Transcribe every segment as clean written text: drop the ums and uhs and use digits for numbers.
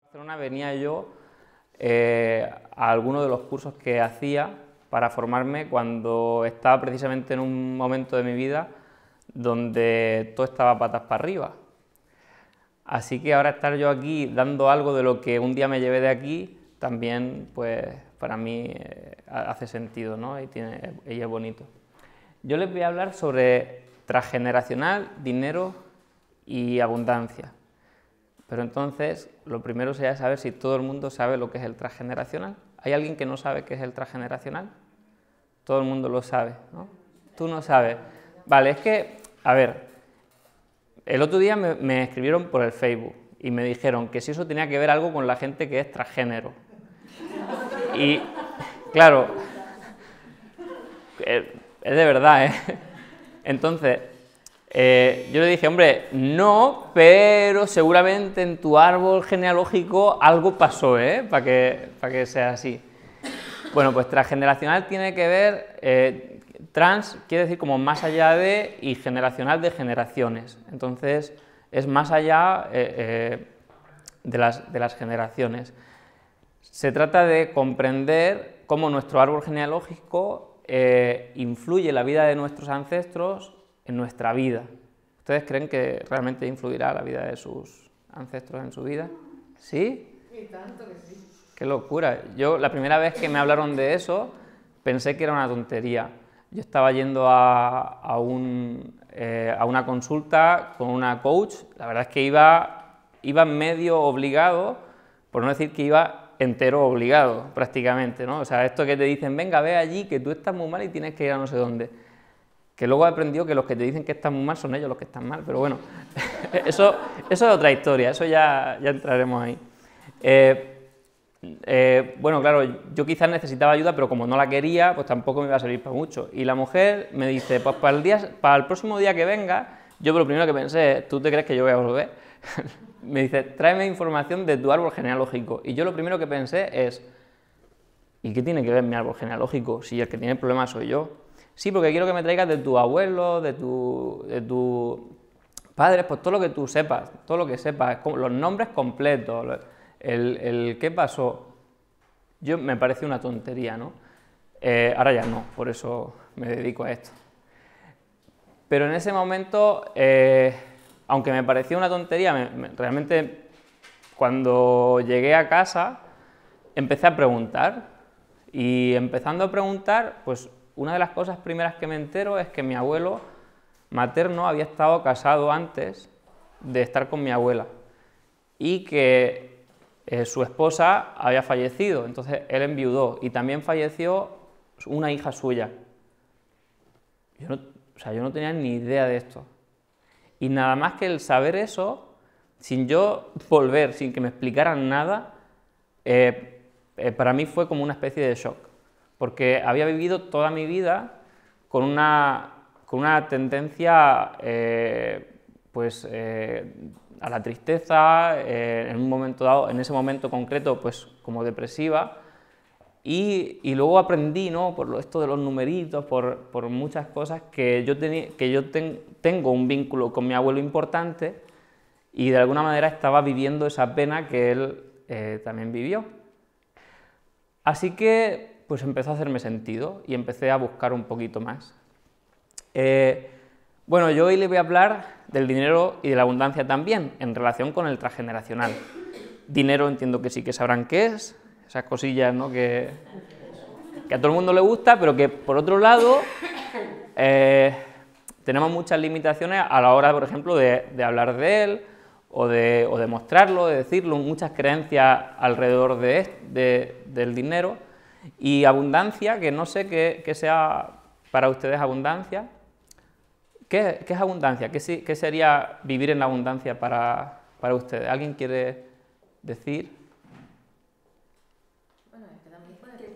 Barcelona venía yo a algunos de los cursos que hacía para formarme cuando estaba precisamente en un momento de mi vida donde todo estaba patas para arriba. Así que ahora estar yo aquí dando algo de lo que un día me llevé de aquí, también pues para mí hace sentido, ¿no? Y es bonito. Yo les voy a hablar sobre transgeneracional, dinero y abundancia. Pero entonces, lo primero sería saber si todo el mundo sabe lo que es el transgeneracional. ¿Hay alguien que no sabe qué es el transgeneracional? Todo el mundo lo sabe, ¿no? Tú no sabes. Vale, es que, a ver, el otro día me escribieron por el Facebook y me dijeron que si eso tenía que ver algo con la gente que es transgénero. Y, claro, es de verdad, ¿eh? Entonces, yo le dije, hombre, no, pero seguramente en tu árbol genealógico algo pasó, ¿eh? Para que sea así. Bueno, pues transgeneracional tiene que ver, trans quiere decir como más allá de y generacional de generaciones. Entonces, es más allá de las generaciones. Se trata de comprender cómo nuestro árbol genealógico influye la vida de nuestros ancestros en nuestra vida. ¿Ustedes creen que realmente influirá la vida de sus ancestros en su vida? ¿Sí? Y tanto que sí. ¡Qué locura! Yo la primera vez que me hablaron de eso pensé que era una tontería. Yo estaba yendo a una consulta con una coach, la verdad es que iba medio obligado, por no decir que iba entero obligado prácticamente, ¿no? O sea, esto que te dicen, venga, ve allí, que tú estás muy mal y tienes que ir a no sé dónde. Que luego he aprendido que los que te dicen que están muy mal son ellos los que están mal, pero bueno, eso es otra historia, eso ya entraremos ahí. Bueno, claro, yo quizás necesitaba ayuda, pero como no la quería, pues tampoco me iba a servir para mucho. Y la mujer me dice, pues para el próximo día que venga, yo lo primero que pensé es, ¿tú te crees que yo voy a volver? Me dice, tráeme información de tu árbol genealógico. Y yo lo primero que pensé es, ¿y qué tiene que ver mi árbol genealógico si el que tiene problemas soy yo? Sí, porque quiero que me traigas de tu abuelo, de tu padres, pues todo lo que tú sepas, todo lo que sepas, los nombres completos, el qué pasó. Me parece una tontería, ¿no? Ahora ya no, por eso me dedico a esto. Pero en ese momento, aunque me parecía una tontería, realmente cuando llegué a casa empecé a preguntar. Y empezando a preguntar, pues una de las cosas primeras que me entero es que mi abuelo materno había estado casado antes de estar con mi abuela y que su esposa había fallecido, entonces él enviudó y también falleció una hija suya. Yo no tenía ni idea de esto. Y nada más que el saber eso, sin yo volver, sin que me explicaran nada, para mí fue como una especie de shock, porque había vivido toda mi vida con una tendencia a la tristeza, en un momento dado, en ese momento concreto, pues como depresiva, y luego aprendí, ¿no? Por esto de los numeritos, por muchas cosas, que yo tengo un vínculo con mi abuelo importante y de alguna manera estaba viviendo esa pena que él también vivió. Así que pues empezó a hacerme sentido y empecé a buscar un poquito más. Bueno, yo hoy le voy a hablar del dinero y de la abundancia también, en relación con el transgeneracional. Dinero entiendo que sí que sabrán qué es, esas cosillas, ¿no? que a todo el mundo le gusta, pero que por otro lado tenemos muchas limitaciones a la hora, por ejemplo, de hablar de él, o de mostrarlo, de decirlo, muchas creencias alrededor del dinero. Y abundancia, que no sé qué sea para ustedes abundancia. ¿Qué es abundancia? ¿Qué sería vivir en la abundancia para ustedes? ¿Alguien quiere decir? Bueno, es que también puede ser,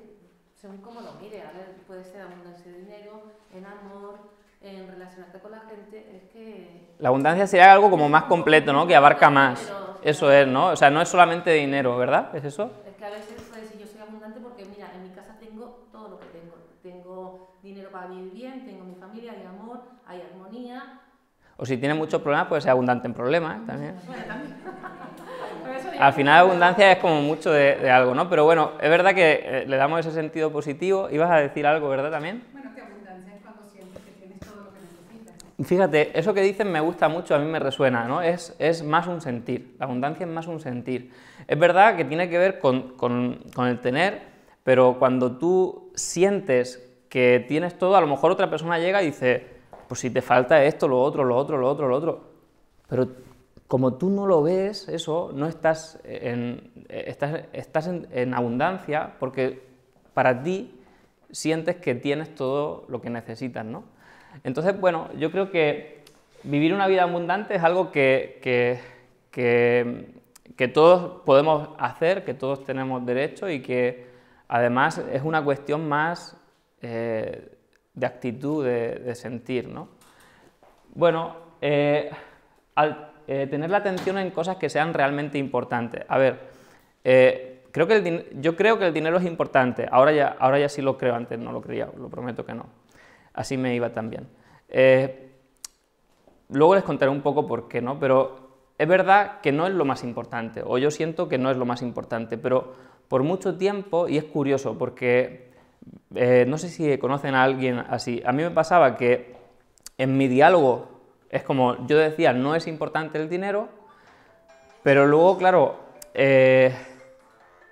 según cómo lo mire, a ver, puede ser abundancia de dinero, en amor, en relacionarte con la gente, es que... La abundancia sería algo como más completo, ¿no? Que abarca más. Eso es, ¿no? O sea, no es solamente dinero, ¿verdad? ¿Es eso? Es que a veces puede decir, yo soy abundante porque, mira, en mi casa tengo todo lo que tengo. Tengo dinero para vivir bien, tengo mi familia, hay amor, hay armonía. O si tienes muchos problemas, puede ser abundante en problemas también. Bueno, también. Al final abundancia es como mucho de algo, ¿no? Pero bueno, es verdad que le damos ese sentido positivo. Ibas a decir algo, ¿verdad, también? Bueno, que abundancia es cuando sientes que tienes todo lo que necesitas. Fíjate, eso que dicen me gusta mucho, a mí me resuena, ¿no? Es más un sentir, la abundancia es más un sentir. Es verdad que tiene que ver con el tener, pero cuando tú sientes que tienes todo, a lo mejor otra persona llega y dice, pues si te falta esto, lo otro, lo otro, lo otro, lo otro, pero como tú no lo ves, eso, no estás en abundancia, porque para ti sientes que tienes todo lo que necesitas, ¿no? Entonces, bueno, yo creo que vivir una vida abundante es algo que todos podemos hacer, que todos tenemos derecho y que además es una cuestión más de actitud, de sentir, ¿no? Bueno, tener la atención en cosas que sean realmente importantes. A ver, yo creo que el dinero es importante, ahora ya sí lo creo, antes no lo creía, lo prometo que no. Así me iba también. Luego les contaré un poco por qué, ¿no? Pero es verdad que no es lo más importante, o yo siento que no es lo más importante, pero por mucho tiempo, y es curioso, porque no sé si conocen a alguien así, a mí me pasaba que en mi diálogo es como, yo decía, no es importante el dinero, pero luego, claro,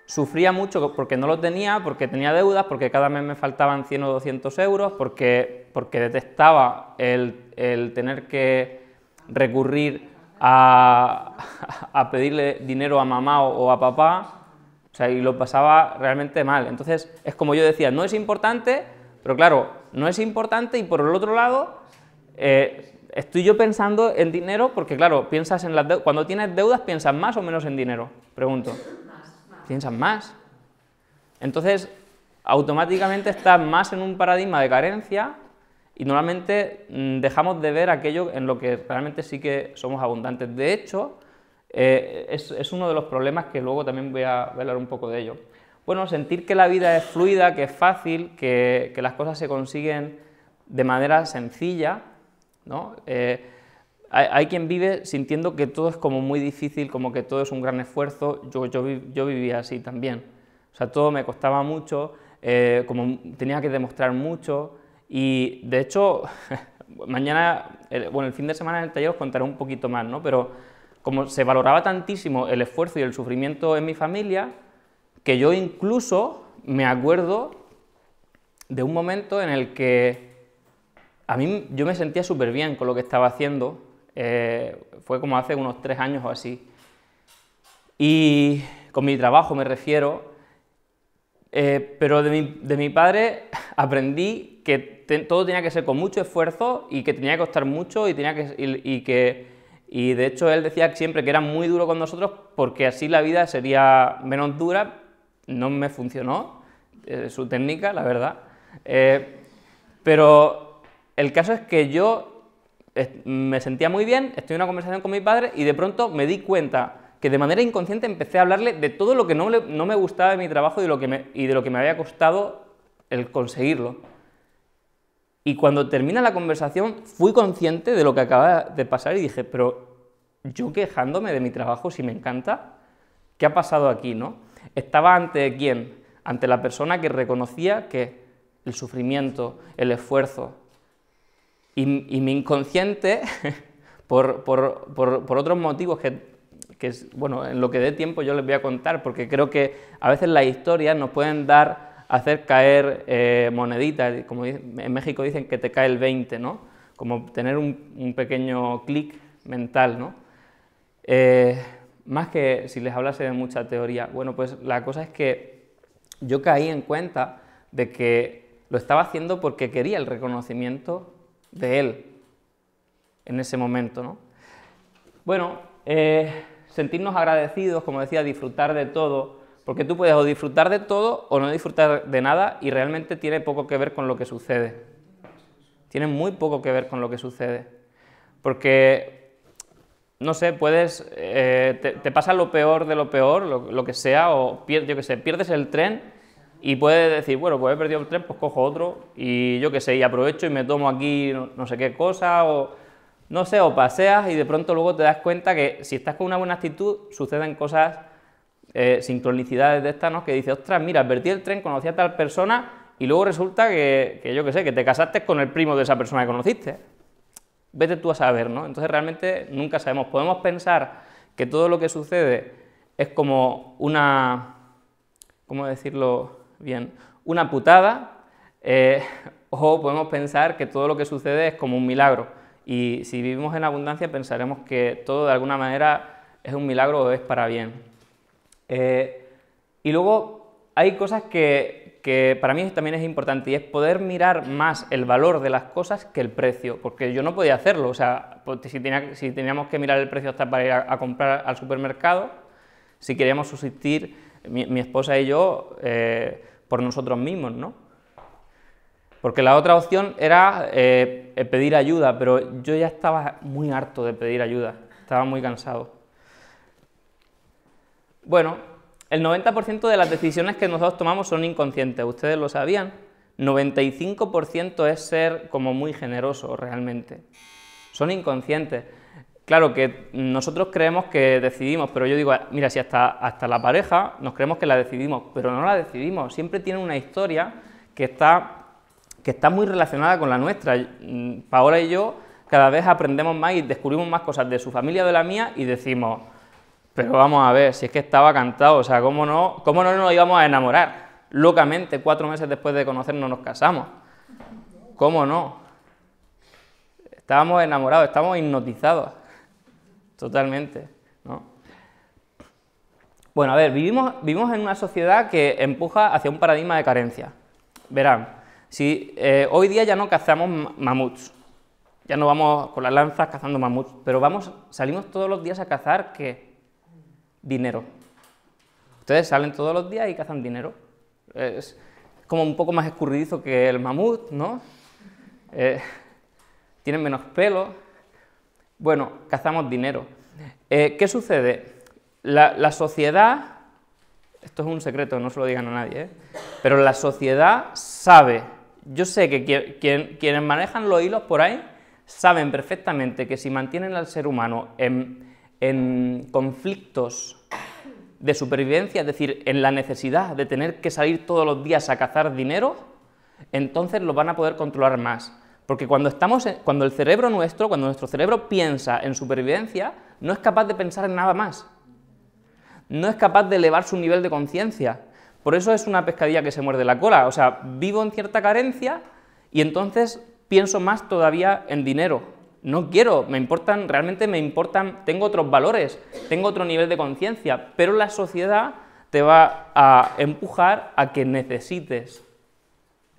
sufría mucho porque no lo tenía, porque tenía deudas, porque cada mes me faltaban 100 o 200 euros, porque detestaba el tener que recurrir a pedirle dinero a mamá o a papá, o sea, y lo pasaba realmente mal. Entonces, es como yo decía, no es importante, pero claro, no es importante y por el otro lado, estoy yo pensando en dinero, porque claro, piensas en las deudas. Cuando tienes deudas, ¿piensas más o menos en dinero? Pregunto. Piensas más. Entonces, automáticamente estás más en un paradigma de carencia y normalmente dejamos de ver aquello en lo que realmente sí que somos abundantes. De hecho, es uno de los problemas que luego también voy a hablar un poco de ello. Bueno, sentir que la vida es fluida, que es fácil, que las cosas se consiguen de manera sencilla, ¿no? Hay quien vive sintiendo que todo es como muy difícil, como que todo es un gran esfuerzo. Yo vivía así también. O sea, todo me costaba mucho, como tenía que demostrar mucho y de hecho mañana, bueno, el fin de semana en el taller os contaré un poquito más, ¿no? Pero como se valoraba tantísimo el esfuerzo y el sufrimiento en mi familia, que yo incluso me acuerdo de un momento en el que yo me sentía súper bien con lo que estaba haciendo. Fue como hace unos 3 años o así, y con mi trabajo me refiero, pero de mi padre aprendí que todo tenía que ser con mucho esfuerzo y que tenía que costar mucho y de hecho él decía siempre que era muy duro con nosotros porque así la vida sería menos dura. No me funcionó su técnica, la verdad, pero el caso es que yo me sentía muy bien, estoy en una conversación con mi padre y de pronto me di cuenta que de manera inconsciente empecé a hablarle de todo lo que no me gustaba de mi trabajo y de lo que me había costado el conseguirlo. Y cuando termina la conversación fui consciente de lo que acaba de pasar y dije, pero yo quejándome de mi trabajo si me encanta, ¿qué ha pasado aquí, no? Estaba ante ¿quién? Ante la persona que reconocía que el sufrimiento, el esfuerzo, y mi inconsciente, por otros motivos que, bueno, en lo que dé tiempo yo les voy a contar, porque creo que a veces las historias nos pueden hacer caer moneditas, como en México dicen que te cae el 20, ¿no? Como tener un pequeño clic mental, ¿no? Más que si les hablase de mucha teoría. Bueno, pues la cosa es que yo caí en cuenta de que lo estaba haciendo porque quería el reconocimiento de él en ese momento, ¿no? Bueno, sentirnos agradecidos, como decía, disfrutar de todo, porque tú puedes o disfrutar de todo o no disfrutar de nada y realmente tiene poco que ver con lo que sucede. Tiene muy poco que ver con lo que sucede, porque, no sé, te pasa lo peor de lo peor, lo que sea, o yo qué sé, pierdes el tren Y puedes decir, bueno, pues he perdido el tren, pues cojo otro y yo qué sé, y aprovecho y me tomo aquí no sé qué cosa, o no sé, o paseas y de pronto luego te das cuenta que si estás con una buena actitud suceden cosas, sincronicidades de estas, ¿no? Que dices, ostras, mira, perdí el tren, conocí a tal persona y luego resulta que yo qué sé, que te casaste con el primo de esa persona que conociste. Vete tú a saber, ¿no? Entonces realmente nunca sabemos. Podemos pensar que todo lo que sucede es como una, ¿cómo decirlo bien? Una putada, o podemos pensar que todo lo que sucede es como un milagro. Y si vivimos en abundancia pensaremos que todo de alguna manera es un milagro o es para bien. Y luego hay cosas que para mí también es importante, y es poder mirar más el valor de las cosas que el precio, porque yo no podía hacerlo, o sea, si teníamos que mirar el precio hasta para ir a comprar al supermercado, si queríamos subsistir, mi esposa y yo, por nosotros mismos, ¿no? Porque la otra opción era pedir ayuda, pero yo ya estaba muy harto de pedir ayuda, estaba muy cansado. Bueno, el 90% de las decisiones que nosotros tomamos son inconscientes, ¿ustedes lo sabían? 95% es ser como muy generoso realmente, son inconscientes. Claro que nosotros creemos que decidimos, pero yo digo, mira, si hasta la pareja nos creemos que la decidimos, pero no la decidimos, siempre tiene una historia que está muy relacionada con la nuestra. Paola y yo cada vez aprendemos más y descubrimos más cosas de su familia o de la mía y decimos, pero vamos a ver, si es que estaba cantado, o sea, ¿cómo no nos íbamos a enamorar? Locamente, 4 meses después de conocernos nos casamos. ¿Cómo no? Estábamos enamorados, estábamos hipnotizados, totalmente, ¿no? Bueno, a ver, vivimos en una sociedad que empuja hacia un paradigma de carencia. Verán, si hoy día ya no cazamos mamuts, ya no vamos con las lanzas cazando mamuts, pero salimos todos los días a cazar, ¿qué? Dinero. Ustedes salen todos los días y cazan dinero. Es como un poco más escurridizo que el mamut, ¿no? Tienen menos pelo. Bueno, cazamos dinero. ¿Qué sucede? La sociedad, esto es un secreto, no se lo digan a nadie, pero la sociedad sabe, yo sé que quienes manejan los hilos por ahí saben perfectamente que si mantienen al ser humano en conflictos de supervivencia, es decir, en la necesidad de tener que salir todos los días a cazar dinero, entonces lo van a poder controlar más. Porque cuando el cerebro nuestro, cuando nuestro cerebro piensa en supervivencia, no es capaz de pensar en nada más. No es capaz de elevar su nivel de conciencia. Por eso es una pescadilla que se muerde la cola. O sea, vivo en cierta carencia y entonces pienso más todavía en dinero. No quiero, realmente me importan, tengo otros valores, tengo otro nivel de conciencia, pero la sociedad te va a empujar a que necesites,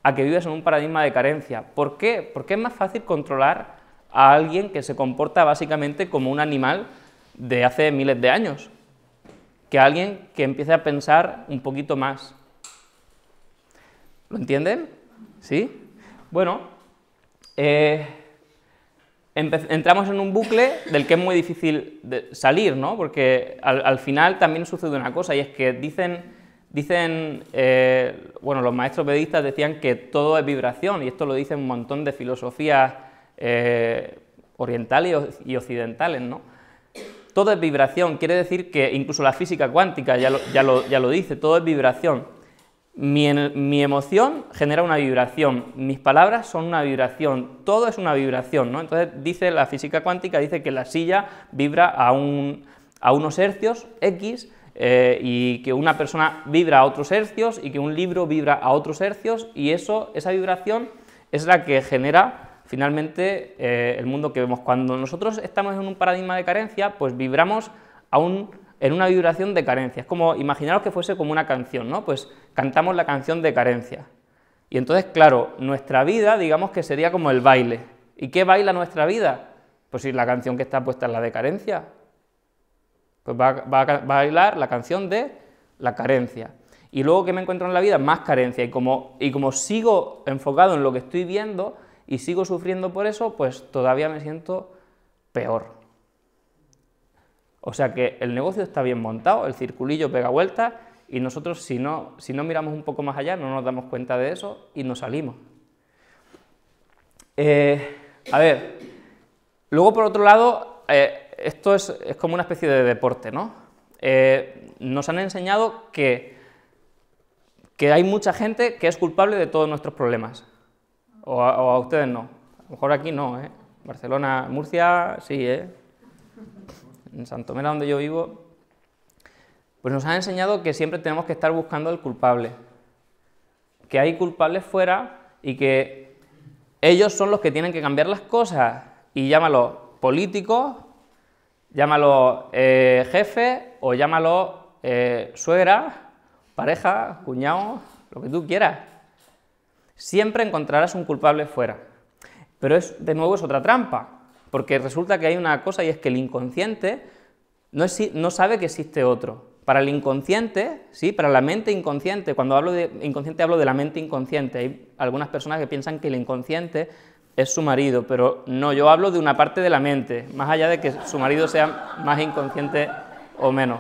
a que vivas en un paradigma de carencia. ¿Por qué? Porque es más fácil controlar a alguien que se comporta básicamente como un animal de hace miles de años, que a alguien que empiece a pensar un poquito más. ¿Lo entienden? ¿Sí? Bueno, entramos en un bucle del que es muy difícil salir, ¿no? Porque al final también sucede una cosa, y es que bueno, los maestros vedistas decían que todo es vibración, y esto lo dicen un montón de filosofías orientales y occidentales, ¿no? Todo es vibración, quiere decir que incluso la física cuántica ya lo dice, todo es vibración. Mi emoción genera una vibración, mis palabras son una vibración, todo es una vibración, ¿no? Entonces dice la física cuántica, dice que la silla vibra a unos hercios X, y que una persona vibra a otros hercios, y que un libro vibra a otros hercios, y esa vibración es la que genera finalmente el mundo que vemos. Cuando nosotros estamos en un paradigma de carencia, pues vibramos en una vibración de carencia. Es como, imaginaros que fuese como una canción, ¿no? Pues cantamos la canción de carencia. Y entonces, claro, nuestra vida, digamos que sería como el baile. ¿Y qué baila nuestra vida? Pues si la canción que está puesta es la de carencia, pues va a bailar la canción de la carencia. Y luego, ¿qué me encuentro en la vida? Más carencia. Y como sigo enfocado en lo que estoy viendo y sigo sufriendo por eso, pues todavía me siento peor. O sea que el negocio está bien montado, el circulillo pega vueltas y nosotros si no miramos un poco más allá no nos damos cuenta de eso y nos salimos. A ver, luego por otro lado, esto es como una especie de deporte, ¿no? Nos han enseñado que hay mucha gente que es culpable de todos nuestros problemas, o a ustedes no, a lo mejor aquí no, ¿eh? Barcelona, Murcia, sí, en Santomera, donde yo vivo, pues nos han enseñado que siempre tenemos que estar buscando el culpable, que hay culpables fuera y que ellos son los que tienen que cambiar las cosas, y llámalo políticos, llámalo jefe, o llámalo suegra, pareja, cuñado, lo que tú quieras. Siempre encontrarás un culpable fuera. Pero de nuevo es otra trampa, porque resulta que hay una cosa y es que el inconsciente no sabe que existe otro. Para el inconsciente, ¿sí? Para la mente inconsciente, cuando hablo de inconsciente hablo de la mente inconsciente. Hay algunas personas que piensan que el inconsciente es su marido, pero no, yo hablo de una parte de la mente, más allá de que su marido sea más inconsciente o menos.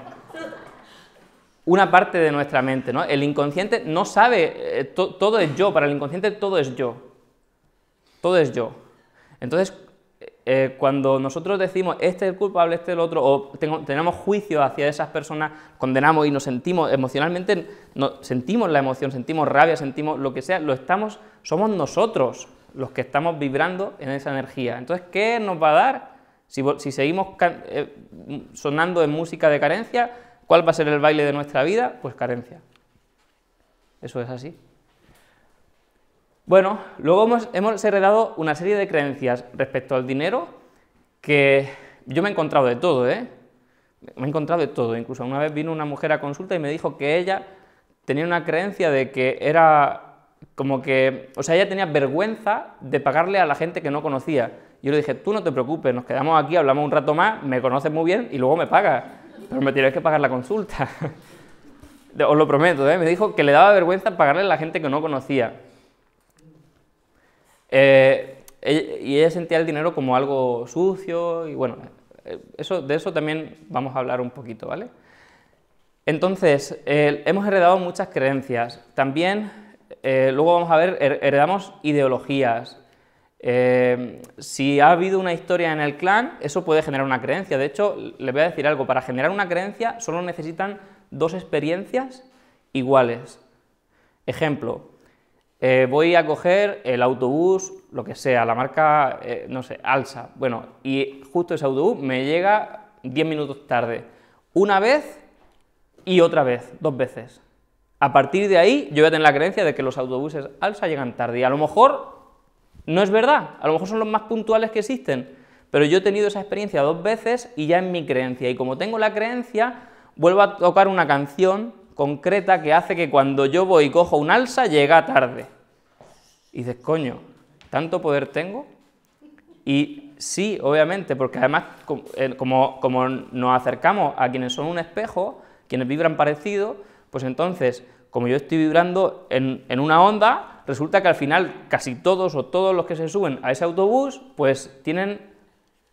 Una parte de nuestra mente, ¿no? El inconsciente no sabe, todo es yo, para el inconsciente todo es yo. Todo es yo. Entonces, cuando nosotros decimos este es el culpable, este es el otro, o tenemos juicio hacia esas personas, condenamos y nos sentimos emocionalmente, sentimos la emoción, sentimos rabia, sentimos lo que sea, somos nosotros los que estamos vibrando en esa energía. Entonces, ¿qué nos va a dar? Si seguimos sonando en música de carencia, ¿cuál va a ser el baile de nuestra vida? Pues carencia. Eso es así. Bueno, luego hemos heredado una serie de creencias respecto al dinero que yo me he encontrado de todo, Me he encontrado de todo. Incluso una vez vino una mujer a consulta y me dijo que ella tenía una creencia de que era como que, o sea, ella tenía vergüenza de pagarle a la gente que no conocía. Yo le dije, tú no te preocupes, nos quedamos aquí, hablamos un rato más, me conoces muy bien y luego me pagas, pero me tienes que pagar la consulta. Os lo prometo, Me dijo que le daba vergüenza pagarle a la gente que no conocía. Y ella sentía el dinero como algo sucio y bueno, de eso también vamos a hablar un poquito, ¿vale? Entonces, hemos heredado muchas creencias. También, luego vamos a ver, heredamos ideologías. Si ha habido una historia en el clan, eso puede generar una creencia. De hecho, les voy a decir algo, para generar una creencia solo necesitan 2 experiencias iguales. Ejemplo, voy a coger el autobús, lo que sea, la marca, no sé, Alsa, bueno, y justo ese autobús me llega 10 minutos tarde, una vez y otra vez, 2 veces. A partir de ahí yo voy a tener la creencia de que los autobuses Alsa llegan tarde, y a lo mejor no es verdad, a lo mejor son los más puntuales que existen, pero yo he tenido esa experiencia 2 veces y ya es mi creencia, y como tengo la creencia, vuelvo a tocar una canción concreta que hace que cuando yo voy y cojo un Alsa llega tarde. Y dices, coño, ¿tanto poder tengo? Y sí, obviamente, porque además como nos acercamos a quienes son un espejo, quienes vibran parecido, pues entonces, como yo estoy vibrando en una onda, resulta que al final casi todos o todos los que se suben a ese autobús, pues tienen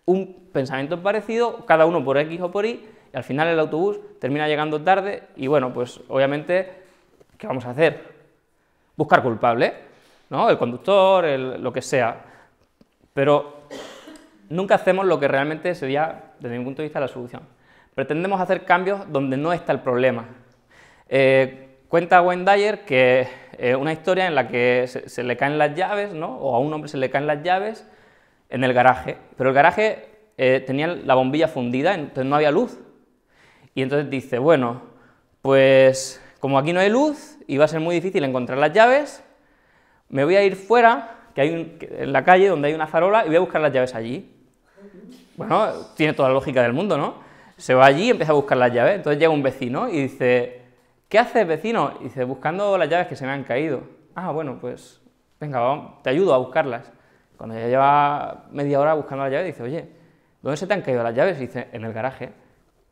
un pensamiento parecido, cada uno por X o por Y, y al final el autobús termina llegando tarde y bueno, pues obviamente, ¿qué vamos a hacer? Buscar culpable, ¿no? El conductor, lo que sea. Pero nunca hacemos lo que realmente sería, desde mi punto de vista, la solución. Pretendemos hacer cambios donde no está el problema. Cuenta Wayne Dyer que una historia en la que se le caen las llaves, ¿no? O a un hombre se le caen las llaves en el garaje, pero el garaje tenía la bombilla fundida, entonces no había luz. Y entonces dice, bueno, pues como aquí no hay luz y va a ser muy difícil encontrar las llaves, me voy a ir fuera, en la calle donde hay una farola, y voy a buscar las llaves allí. Bueno, tiene toda la lógica del mundo, ¿no? Se va allí y empieza a buscar las llaves. Entonces llega un vecino y dice, ¿qué haces, vecino? Y dice, buscando las llaves que se me han caído. Ah, bueno, pues venga, vamos, te ayudo a buscarlas. Cuando ya lleva media hora buscando las llaves, dice, oye, ¿dónde se te han caído las llaves? Y dice, en el garaje.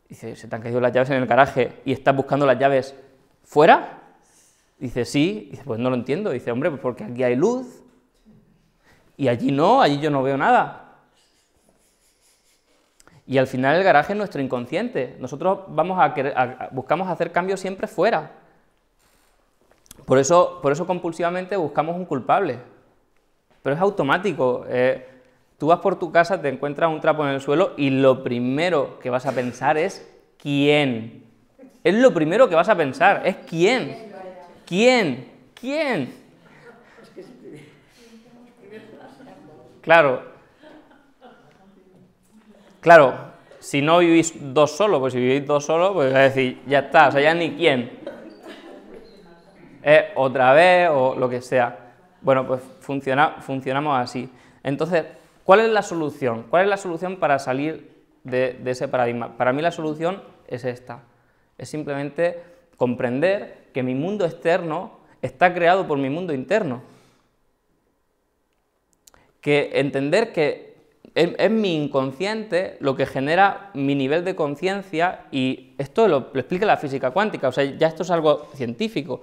Dice, ¿se te han caído las llaves en el garaje y estás buscando las llaves fuera? Dice, sí. Dice, pues no lo entiendo. Dice, hombre, pues porque aquí hay luz y allí no, allí yo no veo nada. Y al final el garaje es nuestro inconsciente. Nosotros buscamos hacer cambios siempre fuera. Por eso compulsivamente buscamos un culpable. Pero es automático. Tú vas por tu casa, te encuentras un trapo en el suelo y lo primero que vas a pensar es ¿quién? Es lo primero que vas a pensar, es ¿quién? ¿Quién? ¿Quién? Claro, si no vivís dos solos, pues si vivís dos solos, pues vais a decir, ya está, o sea, ya ni quién. Otra vez o lo que sea. Bueno, pues funcionamos así. Entonces, ¿cuál es la solución? ¿Cuál es la solución para salir de ese paradigma? Para mí la solución es esta. Es simplemente comprender que mi mundo externo está creado por mi mundo interno. Que entender que es mi inconsciente lo que genera mi nivel de conciencia, y esto lo explica la física cuántica, o sea, ya esto es algo científico.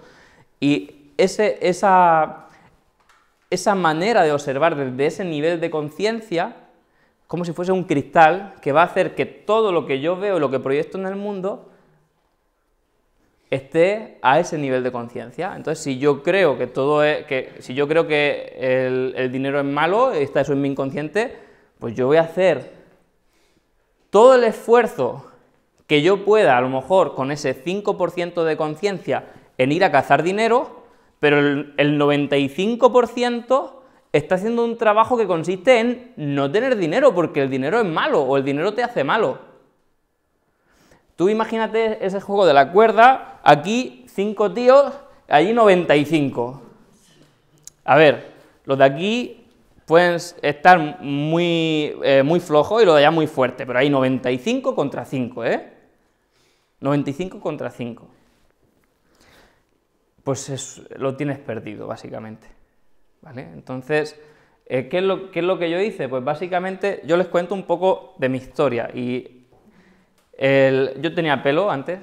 Y esa manera de observar desde ese nivel de conciencia, como si fuese un cristal, que va a hacer que todo lo que yo veo y lo que proyecto en el mundo esté a ese nivel de conciencia. Entonces, si yo creo que el dinero es malo, eso es mi inconsciente, pues yo voy a hacer todo el esfuerzo que yo pueda, a lo mejor con ese 5% de conciencia, en ir a cazar dinero, pero el 95% está haciendo un trabajo que consiste en no tener dinero, porque el dinero es malo, o el dinero te hace malo. Tú imagínate ese juego de la cuerda, aquí 5 tíos, allí 95. A ver, los de aquí pueden estar muy flojos y los de allá muy fuertes, pero hay 95 contra 5, 95 contra 5. Pues lo tienes perdido, básicamente. ¿Vale? Entonces, ¿qué es lo que yo hice? Pues básicamente yo les cuento un poco de mi historia. Yo tenía pelo antes,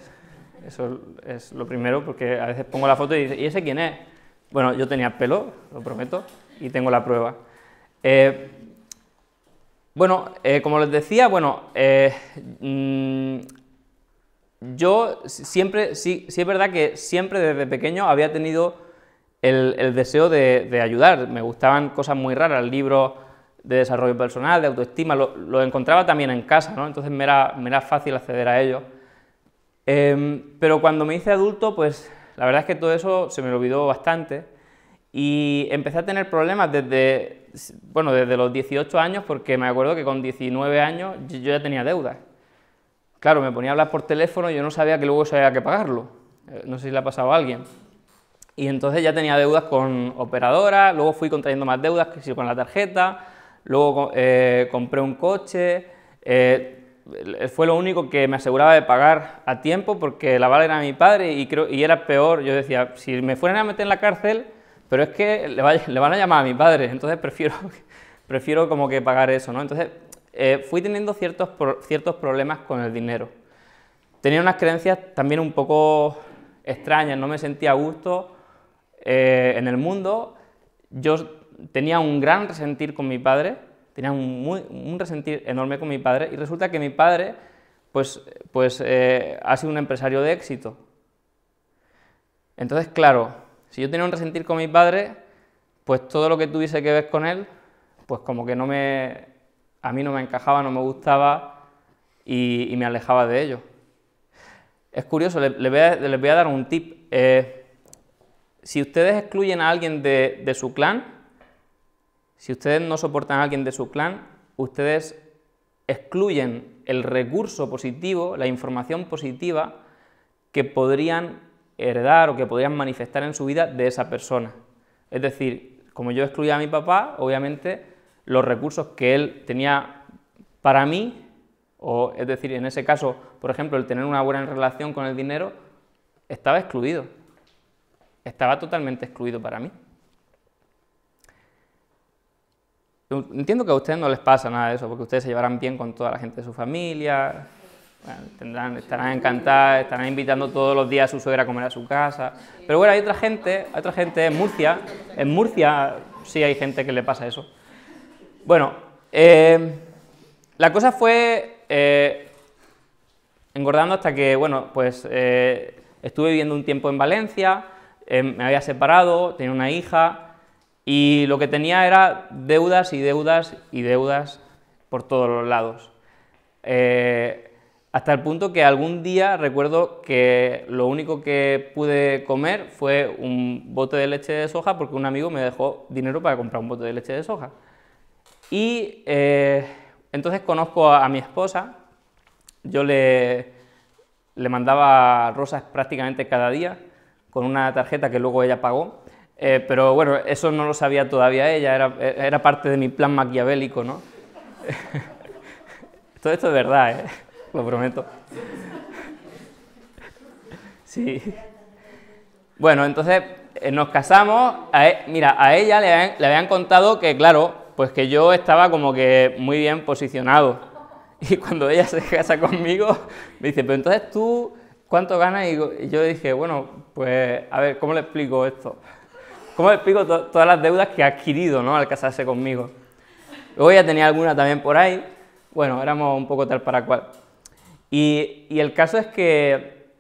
eso es lo primero, porque a veces pongo la foto y dice, ¿y ese quién es? Bueno, yo tenía pelo, lo prometo, y tengo la prueba. Como les decía, yo siempre, sí es verdad que siempre desde pequeño había tenido el deseo de ayudar. Me gustaban cosas muy raras, libros de desarrollo personal, de autoestima, lo encontraba también en casa, ¿no? Entonces me era fácil acceder a ello. Pero cuando me hice adulto, pues la verdad es que todo eso se me olvidó bastante y empecé a tener problemas desde los 18 años, porque me acuerdo que con 19 años yo ya tenía deudas. Claro, me ponía a hablar por teléfono y yo no sabía que luego se había que pagarlo. No sé si le ha pasado a alguien. Y entonces ya tenía deudas con operadoras, luego fui contrayendo más deudas, que sí, con la tarjeta, luego compré un coche, fue lo único que me aseguraba de pagar a tiempo, porque la bala era mi padre y era peor. Yo decía, si me fueran a meter en la cárcel, pero es que le van a llamar a mi padre, entonces prefiero como que pagar eso, ¿no? Entonces fui teniendo ciertos problemas con el dinero. Tenía unas creencias también un poco extrañas, no me sentía a gusto en el mundo. Yo tenía un gran resentir con mi padre, tenía un resentir enorme con mi padre, y resulta que mi padre ha sido un empresario de éxito. Entonces, claro, si yo tenía un resentir con mi padre, pues todo lo que tuviese que ver con él, pues como que a mí no me encajaba, no me gustaba y me alejaba de ello. Es curioso, les voy a dar un tip. Si ustedes excluyen a alguien de su clan, si ustedes no soportan a alguien de su clan, ustedes excluyen el recurso positivo, la información positiva que podrían heredar o que podrían manifestar en su vida de esa persona. Es decir, como yo excluía a mi papá, obviamente los recursos que él tenía para mí, es decir, en ese caso, por ejemplo, el tener una buena relación con el dinero, estaba excluido. Estaba totalmente excluido para mí. Entiendo que a ustedes no les pasa nada de eso, porque ustedes se llevarán bien con toda la gente de su familia, bueno, estarán encantadas, estarán invitando todos los días a su suegra a comer a su casa. Pero bueno, hay otra gente en Murcia sí hay gente que le pasa eso. Bueno, la cosa fue engordando hasta que, estuve viviendo un tiempo en Valencia, me había separado, tenía una hija y lo que tenía era deudas y deudas y deudas por todos los lados. Hasta el punto que algún día recuerdo que lo único que pude comer fue un bote de leche de soja porque un amigo me dejó dinero para comprar un bote de leche de soja. Y entonces conozco a mi esposa, yo le mandaba rosas prácticamente cada día con una tarjeta que luego ella pagó, pero bueno, eso no lo sabía todavía ella, era parte de mi plan maquiavélico, ¿no? Todo esto es verdad, lo prometo. Sí. Bueno, entonces nos casamos, mira, a ella le habían contado que, claro, pues que yo estaba como que muy bien posicionado. Y cuando ella se casa conmigo, me dice, pero entonces tú, ¿cuánto ganas? Y yo dije, bueno, pues, a ver, ¿cómo le explico esto? ¿Cómo le explico todas las deudas que ha adquirido, ¿no?, al casarse conmigo? Luego ella tenía alguna también por ahí, bueno, éramos un poco tal para cual. Y el caso es que,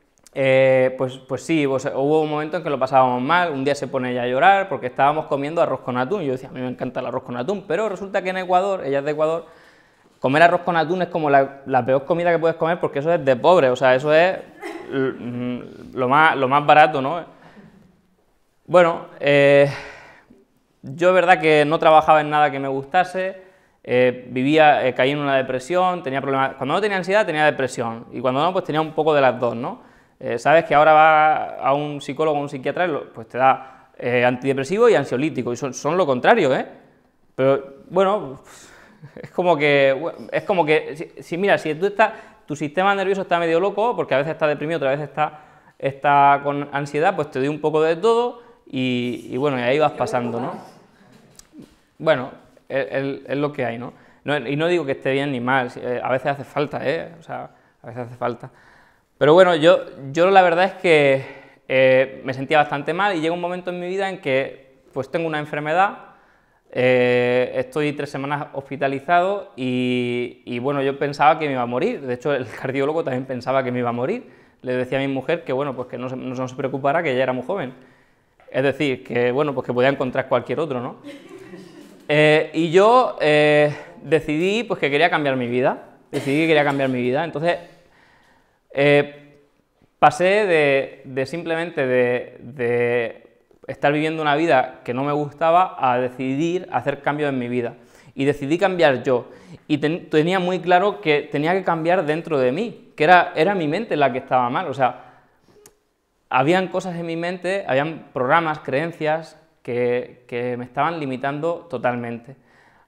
pues sí, hubo un momento en que lo pasábamos mal, un día se pone ella a llorar porque estábamos comiendo arroz con atún, y yo decía, a mí me encanta el arroz con atún, pero resulta que en Ecuador, ella es de Ecuador, comer arroz con atún es como la peor comida que puedes comer porque eso es de pobre, o sea, eso es lo más barato, ¿no? Bueno, yo es verdad que no trabajaba en nada que me gustase, caí en una depresión, tenía problemas, cuando no tenía ansiedad tenía depresión, y cuando no, pues tenía un poco de las dos, ¿no? Sabes que ahora vas a un psicólogo o un psiquiatra, pues te da antidepresivo y ansiolítico, y son lo contrario, ¿eh? Pero, bueno, es como que mira, si tu sistema nervioso está medio loco, porque a veces está deprimido, otra vez está con ansiedad, pues te doy un poco de todo y bueno, y ahí vas pasando, ¿no? Bueno, es lo que hay, ¿no? Y no digo que esté bien ni mal, a veces hace falta, o sea, a veces hace falta. Pero bueno, yo la verdad es que me sentía bastante mal y llega un momento en mi vida en que pues tengo una enfermedad. Estoy 3 semanas hospitalizado y bueno, yo pensaba que me iba a morir, de hecho el cardiólogo también pensaba que me iba a morir, le decía a mi mujer que bueno, pues que no se preocupara, que ella era muy joven, es decir, que bueno, pues que podía encontrar cualquier otro, ¿no? Y yo decidí pues que quería cambiar mi vida, entonces pasé de simplemente de estar viviendo una vida que no me gustaba a decidir hacer cambios en mi vida. Y decidí cambiar yo. Y tenía muy claro que tenía que cambiar dentro de mí, que era mi mente la que estaba mal. O sea, habían cosas en mi mente, habían programas, creencias que me estaban limitando totalmente.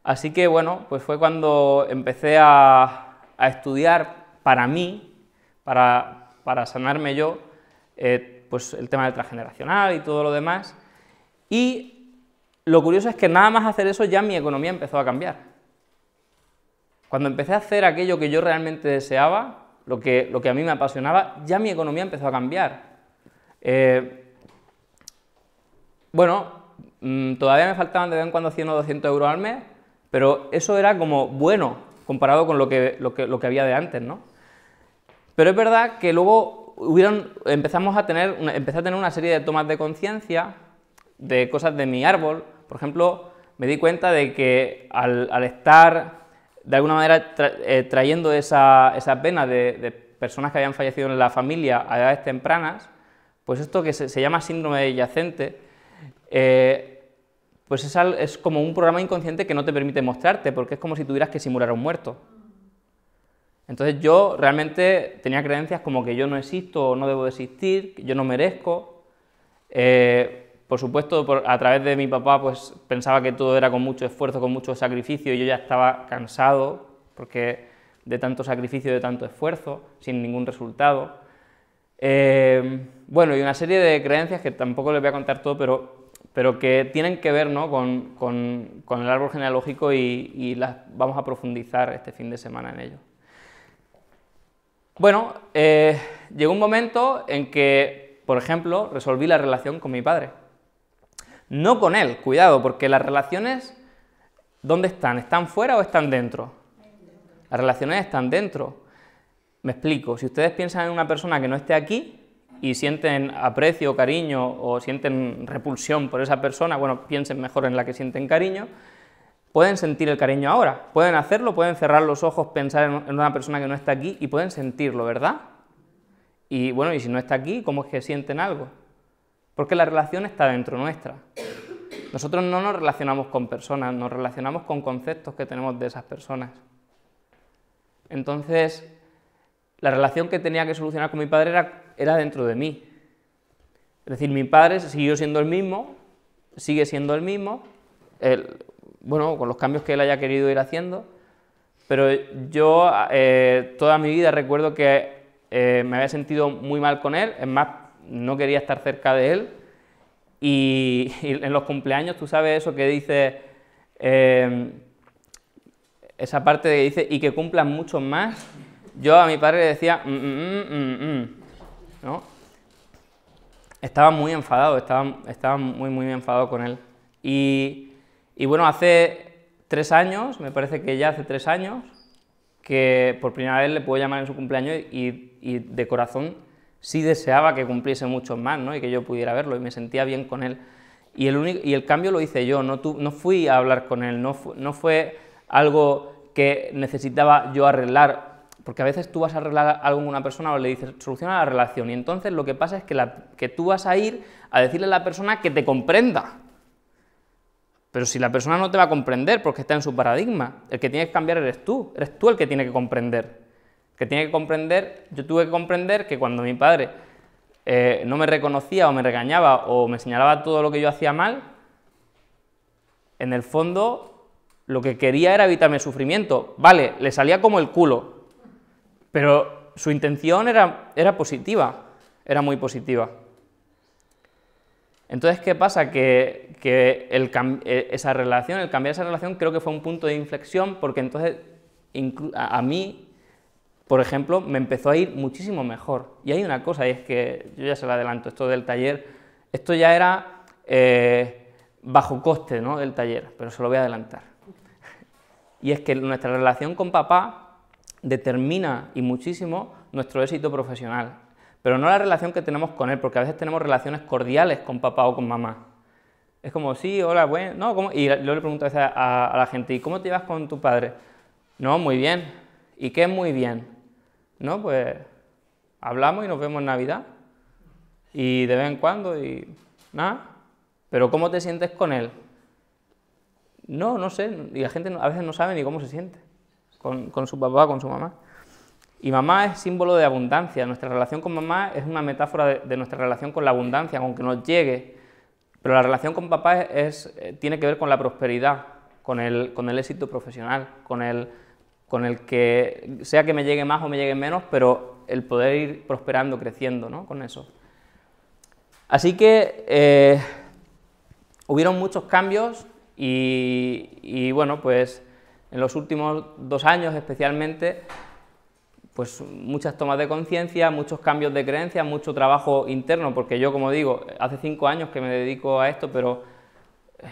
Así que bueno, pues fue cuando empecé a estudiar para mí, para sanarme yo, pues el tema del transgeneracional y todo lo demás, y lo curioso es que nada más hacer eso ya mi economía empezó a cambiar. Cuando empecé a hacer aquello que yo realmente deseaba, lo que a mí me apasionaba, ya mi economía empezó a cambiar. Bueno, todavía me faltaban de vez en cuando 100 o 200 euros al mes, pero eso era como bueno comparado con lo que había de antes, ¿no? Pero es verdad que luego empecé a tener una serie de tomas de conciencia de cosas de mi árbol. Por ejemplo, me di cuenta de que al estar de alguna manera trayendo esa pena de personas que habían fallecido en la familia a edades tempranas, pues esto que se llama síndrome yacente, pues es como un programa inconsciente que no te permite mostrarte, porque es como si tuvieras que simular a un muerto. Entonces yo realmente tenía creencias como que yo no existo o no debo de existir, que yo no merezco. Por supuesto, a través de mi papá, pues pensaba que todo era con mucho esfuerzo, con mucho sacrificio, y yo ya estaba cansado porque de tanto sacrificio, de tanto esfuerzo, sin ningún resultado. Bueno, y una serie de creencias que tampoco les voy a contar todo, pero que tienen que ver, ¿no?, con el árbol genealógico y las vamos a profundizar este fin de semana en ello. Bueno, llegó un momento en que, por ejemplo, resolví la relación con mi padre. No con él, cuidado, porque las relaciones, ¿dónde están? ¿Están fuera o están dentro? Las relaciones están dentro. Me explico, si ustedes piensan en una persona que no esté aquí, y sienten aprecio, cariño o sienten repulsión por esa persona, bueno, piensen mejor en la que sienten cariño, pueden sentir el cariño ahora, pueden hacerlo, pueden cerrar los ojos, pensar en una persona que no está aquí y pueden sentirlo, ¿verdad? Y bueno, y si no está aquí, ¿cómo es que sienten algo? Porque la relación está dentro nuestra. Nosotros no nos relacionamos con personas, nos relacionamos con conceptos que tenemos de esas personas. Entonces, la relación que tenía que solucionar con mi padre era dentro de mí. Es decir, mi padre siguió siendo el mismo, sigue siendo el mismo, bueno, con los cambios que él haya querido ir haciendo, pero yo toda mi vida recuerdo que me había sentido muy mal con él, es más, no quería estar cerca de él, y en los cumpleaños tú sabes eso que dice, esa parte que dice, y que cumplan muchos más, yo a mi padre le decía, ¿no? Estaba muy enfadado, estaba muy enfadado con él. Y bueno, hace 3 años, me parece que ya hace 3 años, que por primera vez le puedo llamar en su cumpleaños y de corazón sí deseaba que cumpliese muchos más, ¿no? Y que yo pudiera verlo y me sentía bien con él. Y el cambio lo hice yo, no fui a hablar con él, no fue algo que necesitaba yo arreglar, porque a veces tú vas a arreglar algo con una persona o le dices, soluciona la relación, y entonces lo que pasa es que tú vas a ir a decirle a la persona que te comprenda. Pero si la persona no te va a comprender porque está en su paradigma, el que tiene que cambiar eres tú el que tiene que comprender. Yo tuve que comprender que cuando mi padre no me reconocía o me regañaba o me señalaba todo lo que yo hacía mal, en el fondo lo que quería era evitarme el sufrimiento. Vale, le salía como el culo, pero su intención era positiva, era muy positiva. Entonces, ¿qué pasa? Que el cambiar esa relación creo que fue un punto de inflexión, porque entonces a mí, por ejemplo, me empezó a ir muchísimo mejor. Y hay una cosa, y es que, yo ya se lo adelanto, esto del taller, esto ya era bajo coste, ¿no?, del taller, pero se lo voy a adelantar. Y es que nuestra relación con papá determina, y muchísimo, nuestro éxito profesional. Pero no la relación que tenemos con él, porque a veces tenemos relaciones cordiales con papá o con mamá. Es como, sí, hola, bueno, no, ¿cómo? Y yo le pregunto a veces a la gente, ¿y cómo te llevas con tu padre? No, muy bien. ¿Y qué es muy bien? No, pues hablamos y nos vemos en Navidad. Y de vez en cuando, y nada. ¿Pero cómo te sientes con él? No sé. Y la gente a veces no sabe ni cómo se siente con su papá o con su mamá. Y mamá es símbolo de abundancia. Nuestra relación con mamá es una metáfora de nuestra relación con la abundancia, aunque nos llegue. Pero la relación con papá tiene que ver con la prosperidad, con el éxito profesional, con el que sea que me llegue más o me llegue menos, pero el poder ir prosperando, creciendo, ¿no?, con eso. Así que hubieron muchos cambios y bueno, pues en los últimos 2 años especialmente, pues muchas tomas de conciencia, muchos cambios de creencias, mucho trabajo interno, porque yo, como digo, hace 5 años que me dedico a esto, pero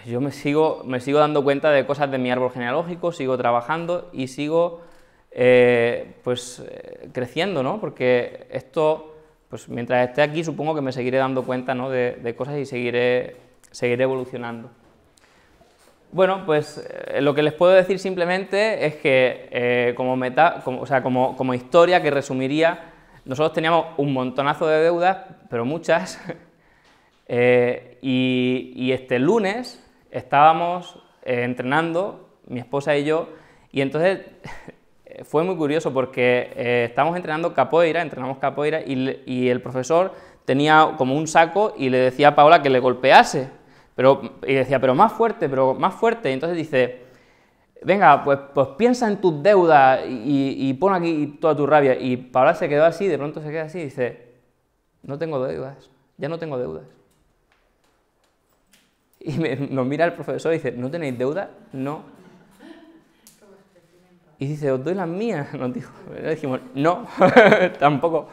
yo me sigo dando cuenta de cosas de mi árbol genealógico, sigo trabajando y sigo creciendo, ¿no? Porque esto, pues mientras esté aquí, supongo que me seguiré dando cuenta, ¿no?, de cosas y seguiré evolucionando. Bueno, pues lo que les puedo decir simplemente es que como historia que resumiría, nosotros teníamos un montonazo de deudas, pero muchas, y este lunes estábamos entrenando, mi esposa y yo, y entonces fue muy curioso porque estábamos entrenamos capoeira, y el profesor tenía como un saco y le decía a Paola que le golpease. Y decía, pero más fuerte, y entonces dice, venga, pues piensa en tus deudas y pon aquí toda tu rabia. Y Paola se quedó así, de pronto se queda así y dice, no tengo deudas, ya no tengo deudas. Y nos mira el profesor y dice, ¿no tenéis deudas? No. Y dice, ¿os doy las mías? Nos dijo. Le dijimos, no, tampoco.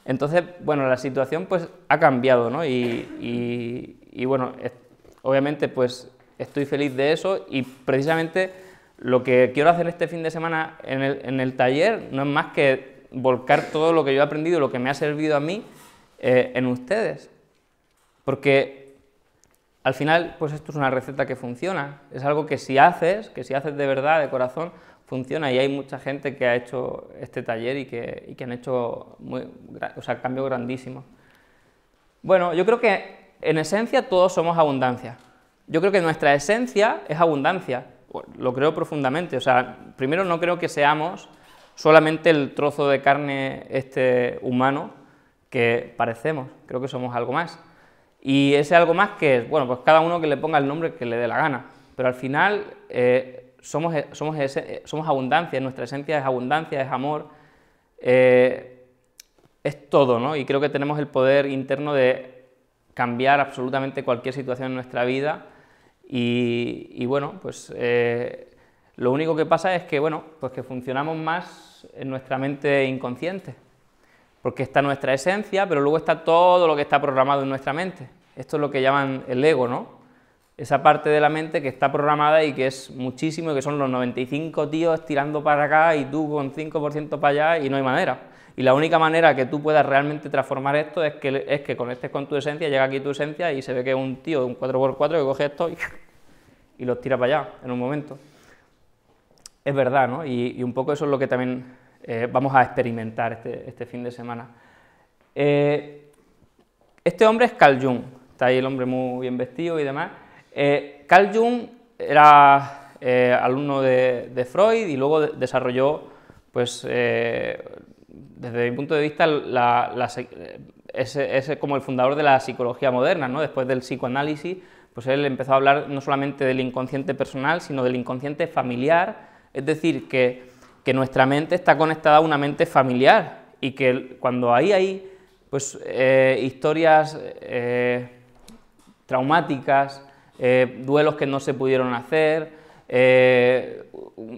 Entonces, bueno, la situación pues ha cambiado, ¿no? Y bueno, obviamente pues estoy feliz de eso y precisamente lo que quiero hacer este fin de semana en el taller no es más que volcar todo lo que yo he aprendido, lo que me ha servido a mí en ustedes. Porque al final, pues esto es una receta que funciona, es algo que si haces de verdad, de corazón, funciona, y hay mucha gente que ha hecho este taller y que han hecho cambios grandísimos. Bueno, yo creo que en esencia todos somos abundancia. Yo creo que nuestra esencia es abundancia, lo creo profundamente. O sea, primero no creo que seamos solamente el trozo de carne humano que parecemos, creo que somos algo más. Y ese algo más que es, bueno, pues cada uno que le ponga el nombre que le dé la gana, pero al final somos abundancia, nuestra esencia es abundancia, es amor, es todo, ¿no? Y creo que tenemos el poder interno de cambiar absolutamente cualquier situación en nuestra vida y bueno, pues lo único que pasa es que, bueno, pues que funcionamos más en nuestra mente inconsciente, porque está nuestra esencia, pero luego está todo lo que está programado en nuestra mente. Esto es lo que llaman el ego, ¿no? Esa parte de la mente que está programada y que es muchísimo, y que son los 95 tíos tirando para acá y tú con 5% para allá y no hay manera. Y la única manera que tú puedas realmente transformar esto es que conectes con tu esencia, llega aquí tu esencia y se ve que es un tío de un 4x4 que coge esto y los tira para allá en un momento. Es verdad, ¿no? Y un poco eso es lo que también vamos a experimentar este fin de semana. Este hombre es Carl Jung, está ahí el hombre muy bien vestido y demás. Carl Jung era alumno de Freud y luego desarrolló, pues, desde mi punto de vista, es como el fundador de la psicología moderna, ¿no? Después del psicoanálisis, pues él empezó a hablar no solamente del inconsciente personal, sino del inconsciente familiar, es decir, que nuestra mente está conectada a una mente familiar y que cuando hay pues, historias traumáticas, duelos que no se pudieron hacer,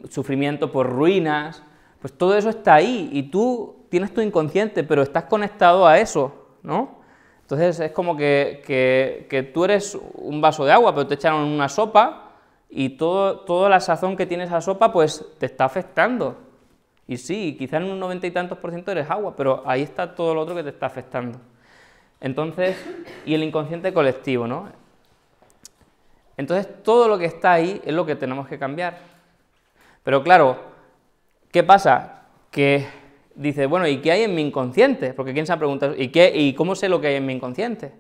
sufrimiento por ruinas, pues todo eso está ahí y tú tienes tu inconsciente, pero estás conectado a eso, ¿no? Entonces es como que tú eres un vaso de agua, pero te echaron una sopa y toda la sazón que tiene esa sopa pues te está afectando. Y sí, quizás en un 90 y tantos % eres agua, pero ahí está todo lo otro que te está afectando. Entonces, y el inconsciente colectivo, ¿no? Entonces todo lo que está ahí es lo que tenemos que cambiar. Pero claro, ¿qué pasa? Que dice, bueno, ¿y qué hay en mi inconsciente? Porque ¿quién se ha preguntado? ¿Y cómo sé lo que hay en mi inconsciente?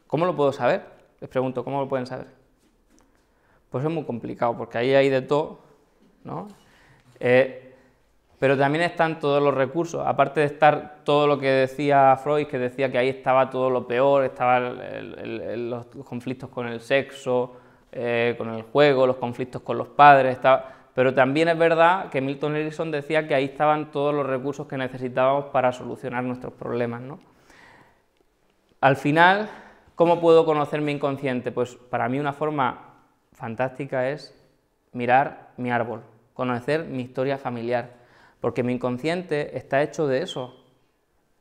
¿Cómo lo puedo saber? Les pregunto, ¿cómo lo pueden saber? Pues es muy complicado, porque ahí hay de todo, ¿no? Pero también están todos los recursos, aparte de estar todo lo que decía Freud, que decía que ahí estaba todo lo peor, estaban los conflictos con el sexo, con el juego, los conflictos con los padres, pero también es verdad que Milton Erickson decía que ahí estaban todos los recursos que necesitábamos para solucionar nuestros problemas, ¿no? Al final, ¿cómo puedo conocer mi inconsciente? Pues para mí una forma fantástica es mirar mi árbol, conocer mi historia familiar, porque mi inconsciente está hecho de eso,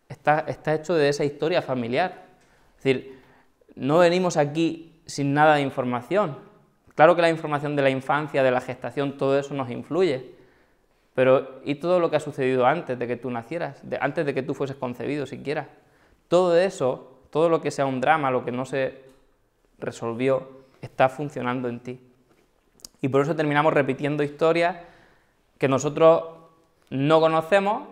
está hecho de esa historia familiar. Es decir, no venimos aquí sin nada de información. Claro que la información de la infancia, de la gestación, todo eso nos influye, pero ¿y todo lo que ha sucedido antes de que tú nacieras, antes de que tú fueses concebido siquiera? Todo eso, todo lo que sea un drama, lo que no se resolvió, está funcionando en ti. Y por eso terminamos repitiendo historias que nosotros no conocemos,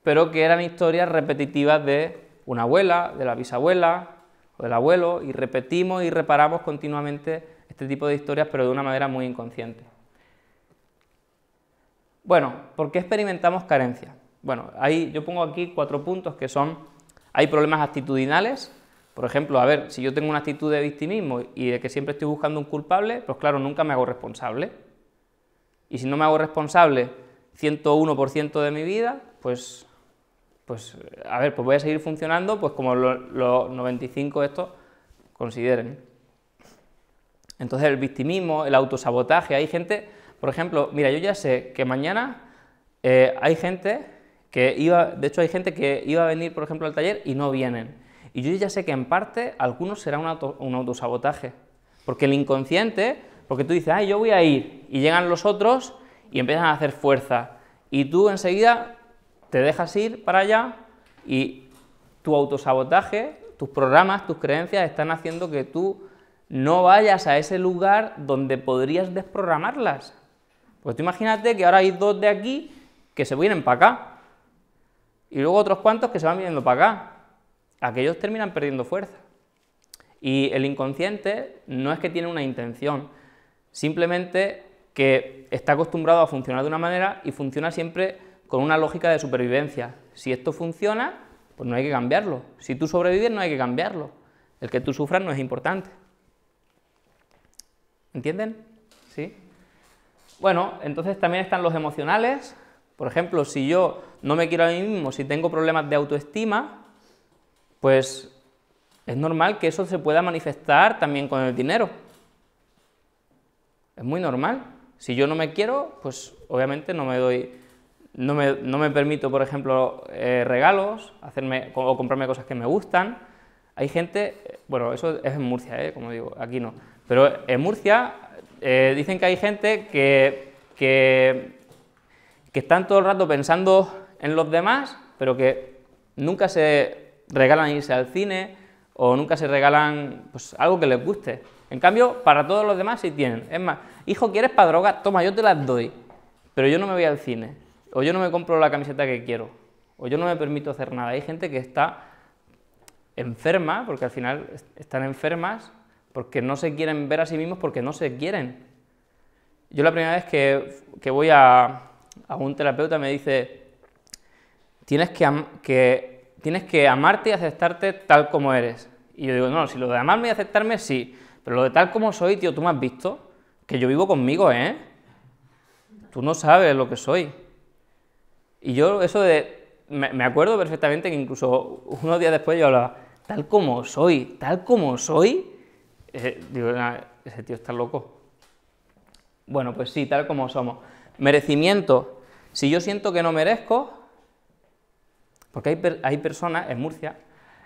pero que eran historias repetitivas de una abuela, de la bisabuela o del abuelo, y repetimos y reparamos continuamente este tipo de historias, pero de una manera muy inconsciente. Bueno, ¿por qué experimentamos carencia? Bueno, yo pongo aquí 4 puntos que son, hay problemas actitudinales, por ejemplo, a ver, si yo tengo una actitud de victimismo y de que siempre estoy buscando un culpable, pues claro, nunca me hago responsable. Y si no me hago responsable 101% de mi vida, pues a ver, pues voy a seguir funcionando pues como los 95 estos consideren. Entonces el victimismo, el autosabotaje, hay gente, por ejemplo, mira, yo ya sé que mañana hay gente que de hecho hay gente que iba a venir, por ejemplo, al taller y no vienen. Y yo ya sé que en parte algunos será un autosabotaje, porque el inconsciente, porque tú dices, yo voy a ir, y llegan los otros y empiezan a hacer fuerza, y tú enseguida te dejas ir para allá y tu autosabotaje, tus programas, tus creencias están haciendo que tú no vayas a ese lugar donde podrías desprogramarlas. Pues tú imagínate que ahora hay 2 de aquí que se vienen para acá, y luego otros cuantos que se van viniendo para acá. Aquellos terminan perdiendo fuerza. Y el inconsciente no es que tiene una intención, simplemente que está acostumbrado a funcionar de una manera y funciona siempre con una lógica de supervivencia. Si esto funciona, pues no hay que cambiarlo. Si tú sobrevives, no hay que cambiarlo. El que tú sufras no es importante. ¿Entienden? ¿Sí? Bueno, entonces también están los emocionales. Por ejemplo, si yo no me quiero a mí mismo, si tengo problemas de autoestima, pues es normal que eso se pueda manifestar también con el dinero. Es muy normal. Si yo no me quiero, pues obviamente no me permito, por ejemplo, regalos, o comprarme cosas que me gustan. Hay gente, bueno, eso es en Murcia, como digo, aquí no, pero en Murcia dicen que hay gente que están todo el rato pensando en los demás, pero que nunca se regalan irse al cine o nunca se regalan pues, algo que les guste. En cambio, para todos los demás sí tienen. Es más, hijo, ¿quieres para drogas? Toma, yo te las doy, pero yo no me voy al cine, o yo no me compro la camiseta que quiero, o yo no me permito hacer nada. Hay gente que está enferma, porque al final están enfermas, porque no se quieren ver a sí mismos, porque no se quieren. Yo la primera vez que voy a un terapeuta me dice, tienes que amarte y aceptarte tal como eres. Y yo digo, no, si lo de amarme y aceptarme, sí, pero lo de tal como soy, tío, tú me has visto, que yo vivo conmigo, ¿eh? Tú no sabes lo que soy. Y yo eso me acuerdo perfectamente que incluso unos días después yo hablaba, tal como soy, digo, nah, ese tío está loco. Bueno, pues sí, tal como somos. Merecimiento. Si yo siento que no merezco, porque hay personas en Murcia,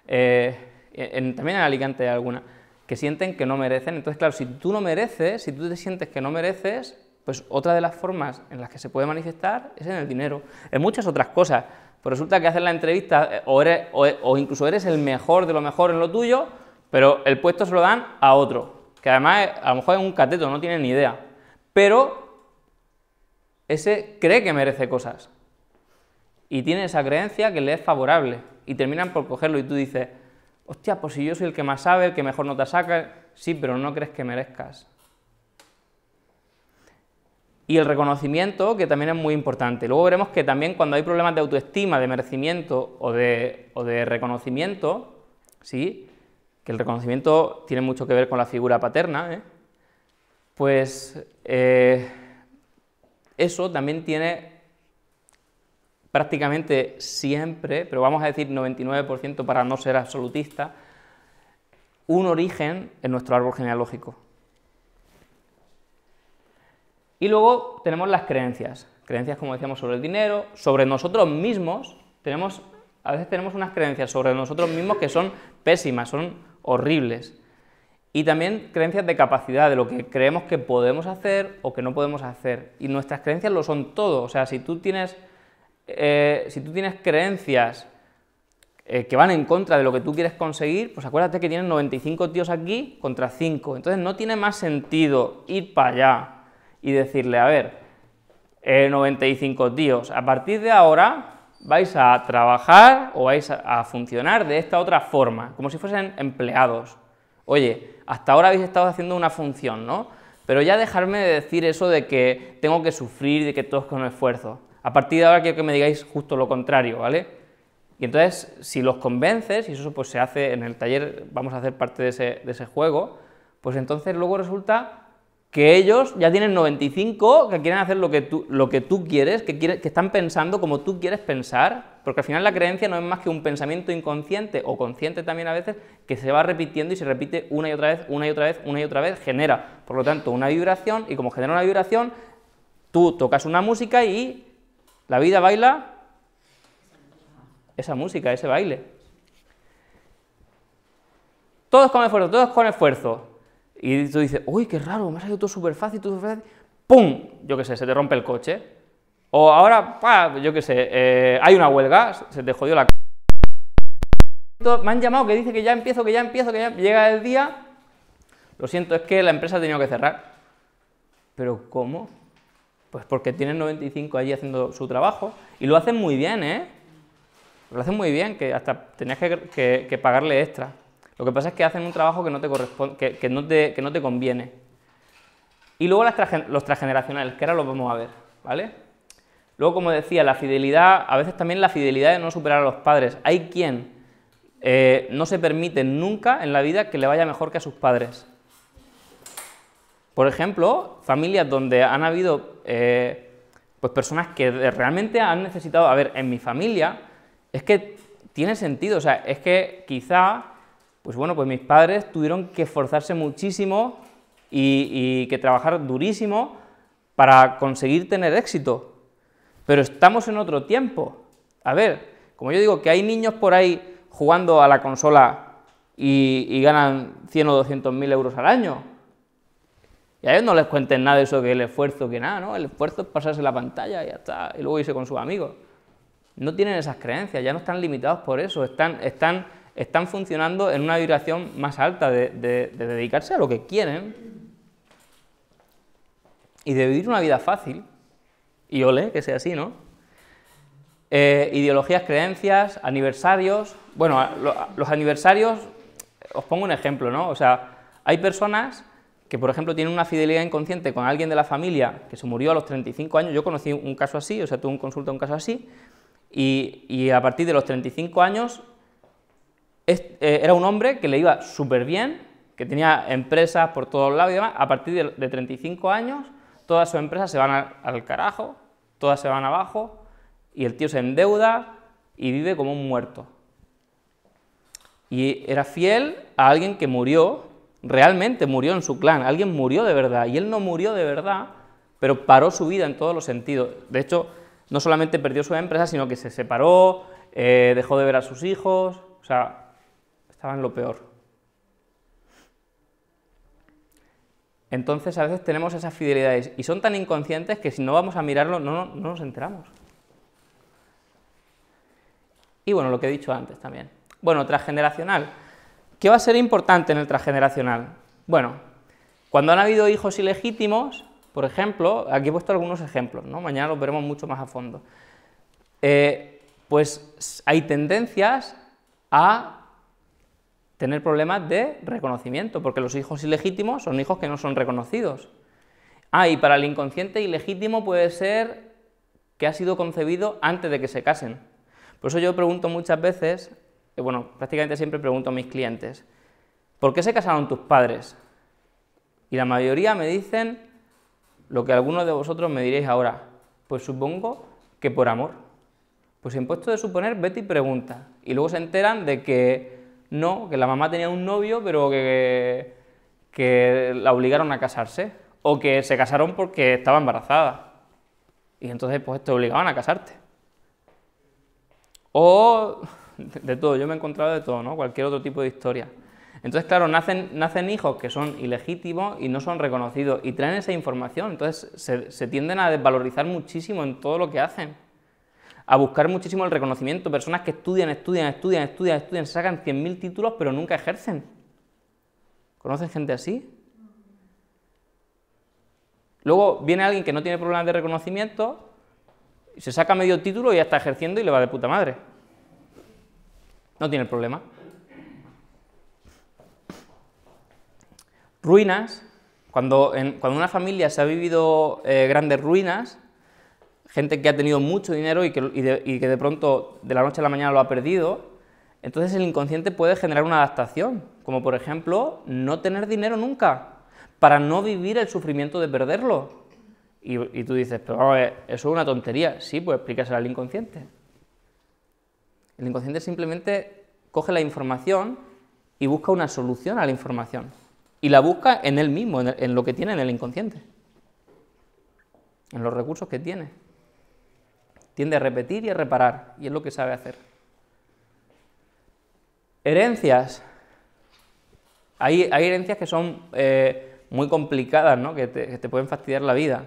también en Alicante hay algunas, que sienten que no merecen. Entonces, claro, si tú no mereces, si tú te sientes que no mereces, pues otra de las formas en las que se puede manifestar es en el dinero. En muchas otras cosas. Pues resulta que haces la entrevista o incluso eres el mejor de lo mejor en lo tuyo, pero el puesto se lo dan a otro, que además a lo mejor es un cateto, no tiene ni idea. Pero ese cree que merece cosas y tiene esa creencia que le es favorable y terminan por cogerlo y tú dices, hostia, pues si yo soy el que más sabe, el que mejor nota saca, sí, pero no crees que merezcas. Y el reconocimiento, que también es muy importante. Luego veremos que también cuando hay problemas de autoestima, de merecimiento o de reconocimiento, ¿sí? Que el reconocimiento tiene mucho que ver con la figura paterna, pues eso también tiene prácticamente siempre, pero vamos a decir 99% para no ser absolutista, un origen en nuestro árbol genealógico. Y luego tenemos las creencias, como decíamos, sobre el dinero, sobre nosotros mismos. A veces tenemos unas creencias sobre nosotros mismos que son pésimas, son horribles. Y también creencias de capacidad, de lo que creemos que podemos hacer o que no podemos hacer. Y nuestras creencias lo son todo. O sea, si tú tienes creencias que van en contra de lo que tú quieres conseguir, pues acuérdate que tienes 95 tíos aquí contra 5. Entonces no tiene más sentido ir para allá y decirle, a ver, 95 tíos, a partir de ahora vais a trabajar o vais a funcionar de esta otra forma, como si fuesen empleados. Oye, hasta ahora habéis estado haciendo una función, ¿no? Pero ya dejarme de decir eso de que tengo que sufrir, de que todo es con esfuerzo. A partir de ahora quiero que me digáis justo lo contrario, ¿vale? Y entonces, si los convences, y eso pues se hace en el taller, vamos a hacer parte de ese juego, pues entonces luego resulta que ellos ya tienen 95, que quieren hacer lo que tú quieres, que están pensando como tú quieres pensar, porque al final la creencia no es más que un pensamiento inconsciente, o consciente también a veces, que se va repitiendo y se repite una y otra vez, una y otra vez, una y otra vez, genera, por lo tanto, una vibración, y como genera una vibración, tú tocas una música y la vida baila esa música, ese baile. Todo es con esfuerzo, todo es con esfuerzo. Y tú dices, uy, qué raro, me ha salido todo súper fácil, ¡pum! Yo qué sé, se te rompe el coche. O ahora, yo qué sé, hay una huelga, se te jodió la me han llamado que dice que ya empiezo, llega el día, lo siento, es que la empresa ha tenido que cerrar. ¿Pero cómo? Pues porque tienen 95 allí haciendo su trabajo, y lo hacen muy bien, ¿eh? Lo hacen muy bien, que hasta tenías que pagarle extra. Lo que pasa es que hacen un trabajo que no te corresponde, que no te conviene. Y luego los transgeneracionales, que ahora los vamos a ver, ¿vale? Luego, como decía, la fidelidad, a veces también la fidelidad de no superar a los padres. Hay quien no se permite nunca en la vida que le vaya mejor que a sus padres. Por ejemplo, familias donde han habido pues personas que realmente han necesitado... A ver, en mi familia es que tiene sentido, o sea, es que quizá, pues bueno, pues mis padres tuvieron que esforzarse muchísimo y que trabajar durísimo para conseguir tener éxito. Pero estamos en otro tiempo. A ver, como yo digo, que hay niños por ahí jugando a la consola y ganan 100 o 200.000 euros al año. Y a ellos no les cuenten nada de eso, que el esfuerzo, que nada, ¿no? El esfuerzo es pasarse la pantalla y ya está, y luego irse con sus amigos. No tienen esas creencias, ya no están limitados por eso, están funcionando en una vibración más alta de dedicarse a lo que quieren y de vivir una vida fácil. Y ole, que sea así, ¿no? Ideologías, creencias, aniversarios... Bueno, los aniversarios, os pongo un ejemplo, ¿no? O sea, hay personas que, por ejemplo, tienen una fidelidad inconsciente con alguien de la familia que se murió a los 35 años, yo conocí un caso así, o sea, tuve un consulta un caso así, y a partir de los 35 años era un hombre que le iba súper bien, que tenía empresas por todos lados y demás. A partir de 35 años, todas sus empresas se van al carajo, todas se van abajo, y el tío se endeuda y vive como un muerto. Y era fiel a alguien que murió, realmente murió en su clan, alguien murió de verdad, y él no murió de verdad, pero paró su vida en todos los sentidos. De hecho, no solamente perdió su empresa, sino que se separó, dejó de ver a sus hijos, o sea, estaba en lo peor. Entonces, a veces tenemos esas fidelidades, y son tan inconscientes que si no vamos a mirarlo, no nos enteramos. Y bueno, lo que he dicho antes también. Bueno, transgeneracional. ¿Qué va a ser importante en el transgeneracional? Bueno, cuando han habido hijos ilegítimos, por ejemplo, aquí he puesto algunos ejemplos, ¿no? Mañana los veremos mucho más a fondo. Pues hay tendencias a tener problemas de reconocimiento, porque los hijos ilegítimos son hijos que no son reconocidos. Y para el inconsciente ilegítimo puede ser que ha sido concebido antes de que se casen. Por eso yo pregunto muchas veces, bueno, prácticamente siempre pregunto a mis clientes, ¿por qué se casaron tus padres? Y la mayoría me dicen lo que algunos de vosotros me diréis ahora, pues supongo que por amor. Pues en puesto de suponer, vete y pregunta, y luego se enteran de que no, que la mamá tenía un novio, pero que la obligaron a casarse, o que se casaron porque estaba embarazada, y entonces pues te obligaban a casarte. O de todo, yo me he encontrado de todo, ¿no? Cualquier otro tipo de historia. Entonces, claro, nacen hijos que son ilegítimos y no son reconocidos, y traen esa información, entonces se tienden a desvalorizar muchísimo en todo lo que hacen, a buscar muchísimo el reconocimiento, personas que estudian, se sacan 100.000 títulos, pero nunca ejercen. ¿Conocen gente así? Luego viene alguien que no tiene problemas de reconocimiento, y se saca medio título y ya está ejerciendo y le va de puta madre. No tiene el problema. Ruinas, cuando una familia se ha vivido grandes ruinas, gente que ha tenido mucho dinero y que de pronto de la noche a la mañana lo ha perdido, entonces el inconsciente puede generar una adaptación, como por ejemplo no tener dinero nunca, para no vivir el sufrimiento de perderlo. Y tú dices, pero eso es una tontería. Sí, pues explícaselo al inconsciente. El inconsciente simplemente coge la información y busca una solución a la información. Y la busca en él mismo, en lo que tiene en el inconsciente. En los recursos que tiene. Tiende a repetir y a reparar, y es lo que sabe hacer. Herencias. Hay herencias que son muy complicadas, ¿no? Que te pueden fastidiar la vida.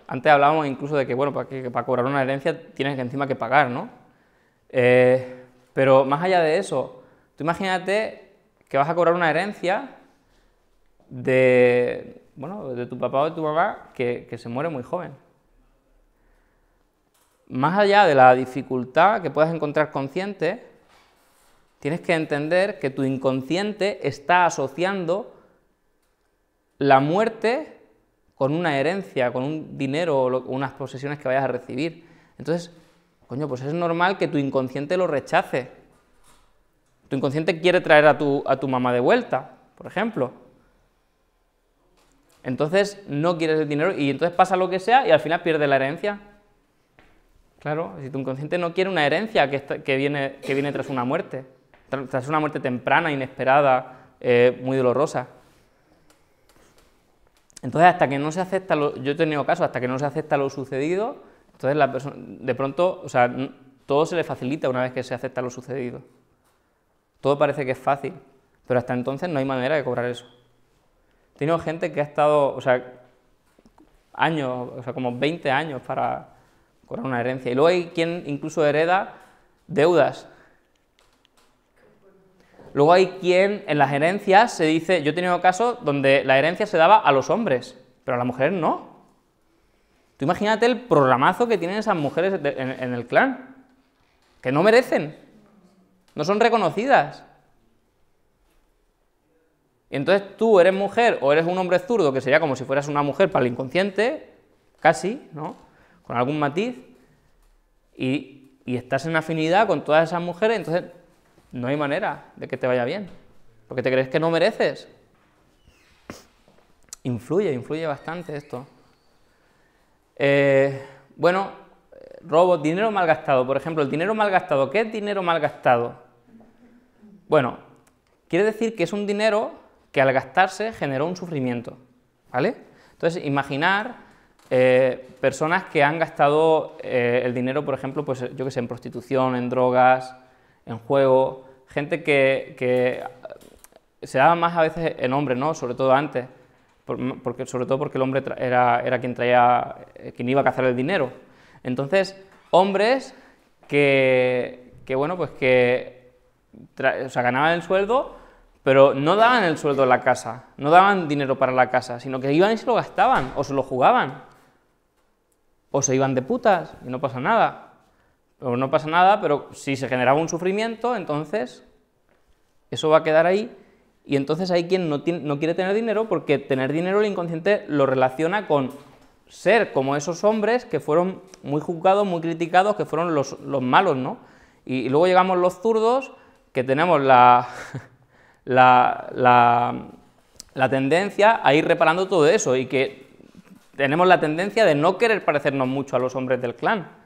Antes hablábamos incluso de que, bueno, para cobrar una herencia tienes que encima que pagar, ¿no? Pero más allá de eso, Tú imagínate que vas a cobrar una herencia de, bueno, de tu papá o de tu mamá que se muere muy joven. Más allá de la dificultad que puedas encontrar consciente, tienes que entender que tu inconsciente está asociando la muerte con una herencia, con un dinero o unas posesiones que vayas a recibir. Entonces, coño, pues es normal que tu inconsciente lo rechace. Tu inconsciente quiere traer a tu mamá de vuelta, por ejemplo. Entonces no quieres el dinero y entonces pasa lo que sea y al final pierdes la herencia. Claro, si tu inconsciente no quiere una herencia que viene tras una muerte, tras una muerte temprana, inesperada, muy dolorosa. Entonces, hasta que no se acepta, yo he tenido casos, hasta que no se acepta lo sucedido, entonces la persona, de pronto, o sea, todo se le facilita una vez que se acepta lo sucedido. Todo parece que es fácil, pero hasta entonces no hay manera de cobrar eso. He tenido gente que ha estado, o sea, años, o sea, como 20 años para cobrar una herencia. Y luego hay quien incluso hereda deudas. Luego hay quien en las herencias se dice, yo he tenido casos donde la herencia se daba a los hombres, pero a las mujeres no. Tú imagínate el programazo que tienen esas mujeres en el clan, que no merecen, no son reconocidas. Y entonces tú eres mujer o eres un hombre zurdo, que sería como si fueras una mujer para el inconsciente, casi, ¿no? Con algún matiz, y estás en afinidad con todas esas mujeres, entonces no hay manera de que te vaya bien, porque te crees que no mereces. Influye bastante esto. Bueno, robos, dinero mal gastado. Por ejemplo, el dinero mal gastado. ¿Qué es dinero mal gastado? Bueno, quiere decir que es un dinero que al gastarse generó un sufrimiento, ¿vale? Entonces, imaginar personas que han gastado el dinero, por ejemplo, pues yo que sé, en prostitución, en drogas, en juego, gente que se daba más a veces en hombres, ¿no? Sobre todo antes, sobre todo porque el hombre era quien iba a cazar el dinero. Entonces, hombres que bueno, pues que o sea, ganaban el sueldo, pero no daban el sueldo en la casa, no daban dinero para la casa, sino que iban y se lo gastaban, o se lo jugaban, o se iban de putas, y no pasa nada. O no pasa nada, pero si se generaba un sufrimiento, entonces eso va a quedar ahí, y entonces hay quien no quiere tener dinero, porque tener dinero el inconsciente lo relaciona con ser como esos hombres que fueron muy juzgados, muy criticados, que fueron los malos, ¿no? Y luego llegamos los zurdos, que tenemos la tendencia a ir reparando todo eso, y que tenemos la tendencia de no querer parecernos mucho a los hombres del clan,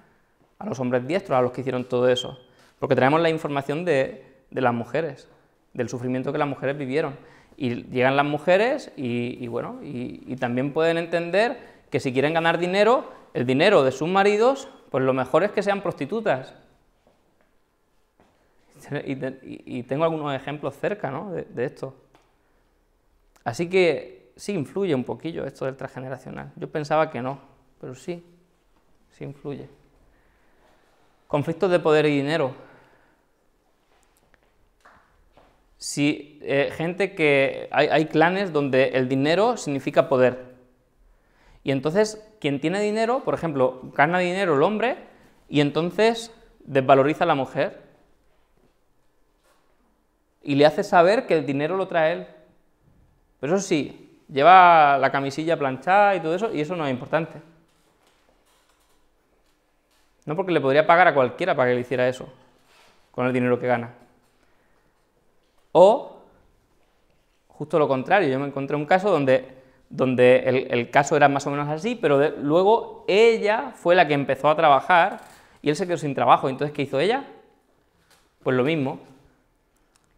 a los hombres diestros, a los que hicieron todo eso, porque traemos la información de las mujeres, del sufrimiento que las mujeres vivieron, y llegan las mujeres y bueno, y también pueden entender que si quieren ganar dinero, el dinero de sus maridos, pues lo mejor es que sean prostitutas. Y tengo algunos ejemplos cerca, ¿no?, de esto. Así que sí influye un poquillo esto del transgeneracional. Yo pensaba que no, pero sí influye. Conflictos de poder y dinero. Si, gente que... Hay clanes donde el dinero significa poder. Y entonces, quien tiene dinero, por ejemplo, gana dinero el hombre, y entonces desvaloriza a la mujer. Y le hace saber que el dinero lo trae él. Pero eso sí, lleva la camisilla planchada y todo eso, y eso no es importante. No, porque le podría pagar a cualquiera para que le hiciera eso, con el dinero que gana. O, justo lo contrario, yo me encontré un caso donde el caso era más o menos así, pero luego ella fue la que empezó a trabajar y él se quedó sin trabajo. Entonces, ¿qué hizo ella? Pues lo mismo.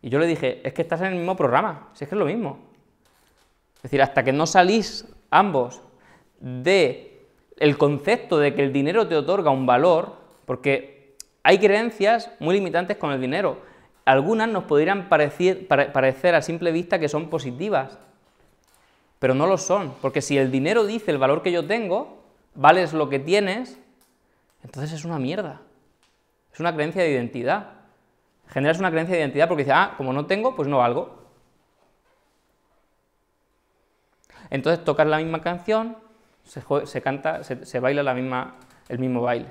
Y yo le dije, es que estás en el mismo programa, si es que es lo mismo. Es decir, hasta que no salís ambos del concepto de que el dinero te otorga un valor, porque hay creencias muy limitantes con el dinero. Algunas nos podrían parecer a simple vista que son positivas, pero no lo son, porque si el dinero dice el valor que yo tengo, vales lo que tienes, entonces es una mierda. Es una creencia de identidad. Generas una creencia de identidad porque dices, ah, como no tengo, pues no valgo. Entonces tocas la misma canción, se canta, se baila el mismo baile.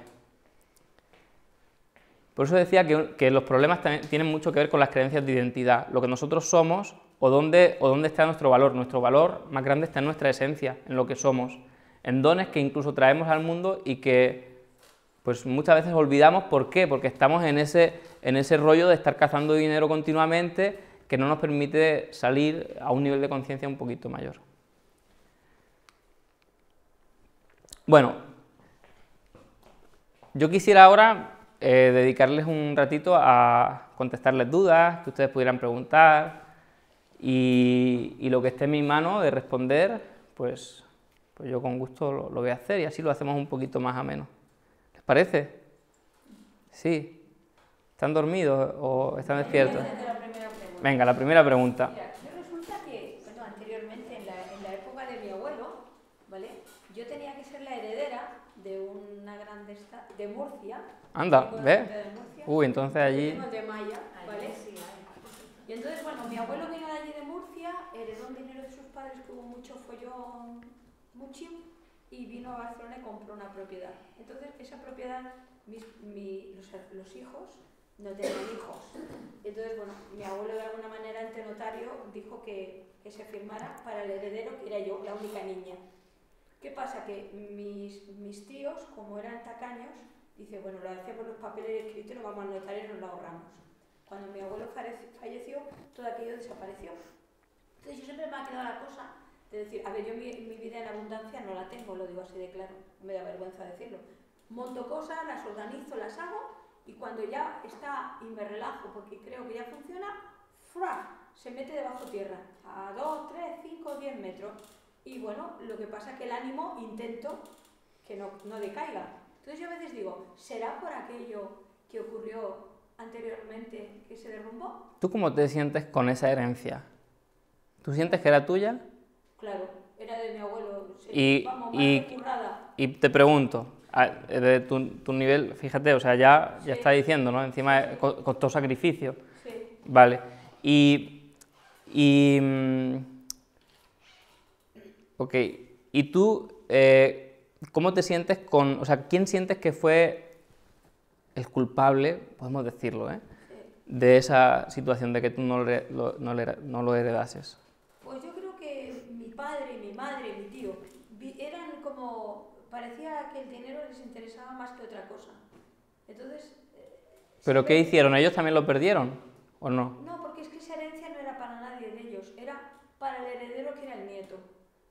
Por eso decía que los problemas también tienen mucho que ver con las creencias de identidad, lo que nosotros somos o dónde está nuestro valor. Nuestro valor más grande está en nuestra esencia, en lo que somos, en dones que incluso traemos al mundo y que pues muchas veces olvidamos. ¿Por qué? Porque estamos en ese rollo de estar cazando dinero continuamente que no nos permite salir a un nivel de conciencia un poquito mayor. Bueno, yo quisiera ahora dedicarles un ratito a contestarles dudas, que ustedes pudieran preguntar y lo que esté en mi mano de responder, pues yo con gusto lo voy a hacer y así lo hacemos un poquito más ameno. ¿Les parece? Sí. ¿Están dormidos o están despiertos? Venga, la primera pregunta. Mira, resulta que, bueno, anteriormente, en la época de mi abuelo, ¿vale? Yo tenía que ser la heredera de una grande de Murcia. Anda, ¿ves? Murcia, Uy, entonces allí... de Maya, ¿vale? Y entonces, bueno, mi abuelo vino de allí de Murcia, heredó un dinero de sus padres que hubo mucho follón, mucho, y vino a Barcelona y compró una propiedad. Entonces, esa propiedad, los hijos no tenían hijos. Entonces, bueno, mi abuelo de alguna manera ante notario dijo que se firmara para el heredero, que era yo, la única niña. ¿Qué pasa? Que mis tíos, como eran tacaños, dice, bueno, lo hacemos los papeles escritos y lo vamos al notario y nos lo ahorramos. Cuando mi abuelo falleció, todo aquello desapareció. Entonces yo siempre me ha quedado la cosa de decir, a ver, yo mi vida en abundancia no la tengo, lo digo así de claro, me da vergüenza decirlo. Monto cosas, las organizo, las hago, y cuando ya está y me relajo porque creo que ya funciona, ¡fra!, se mete debajo tierra, a 2, 3, 5, 10 metros. Y bueno, lo que pasa es que el ánimo intento que no decaiga. Entonces yo a veces digo, ¿será por aquello que ocurrió anteriormente que se derrumbó? ¿Tú cómo te sientes con esa herencia? ¿Tú sientes que era tuya? Claro, era de mi abuelo, y te pregunto, de tu nivel, fíjate, o sea, ya está diciendo, ¿no? Encima costó sacrificio. Sí. Vale. Ok, y tú, ¿cómo te sientes con, o sea, quién sientes que fue el culpable, podemos decirlo, de esa situación de que tú no lo heredases? Pues yo creo que mi padre, mi madre, mi tío, eran como, parecía que el dinero les interesaba más que otra cosa. Entonces... ¿Pero qué hicieron? ¿Ellos también lo perdieron o no? No, porque es que esa herencia no era para nadie de ellos, era para el heredero que era el nieto.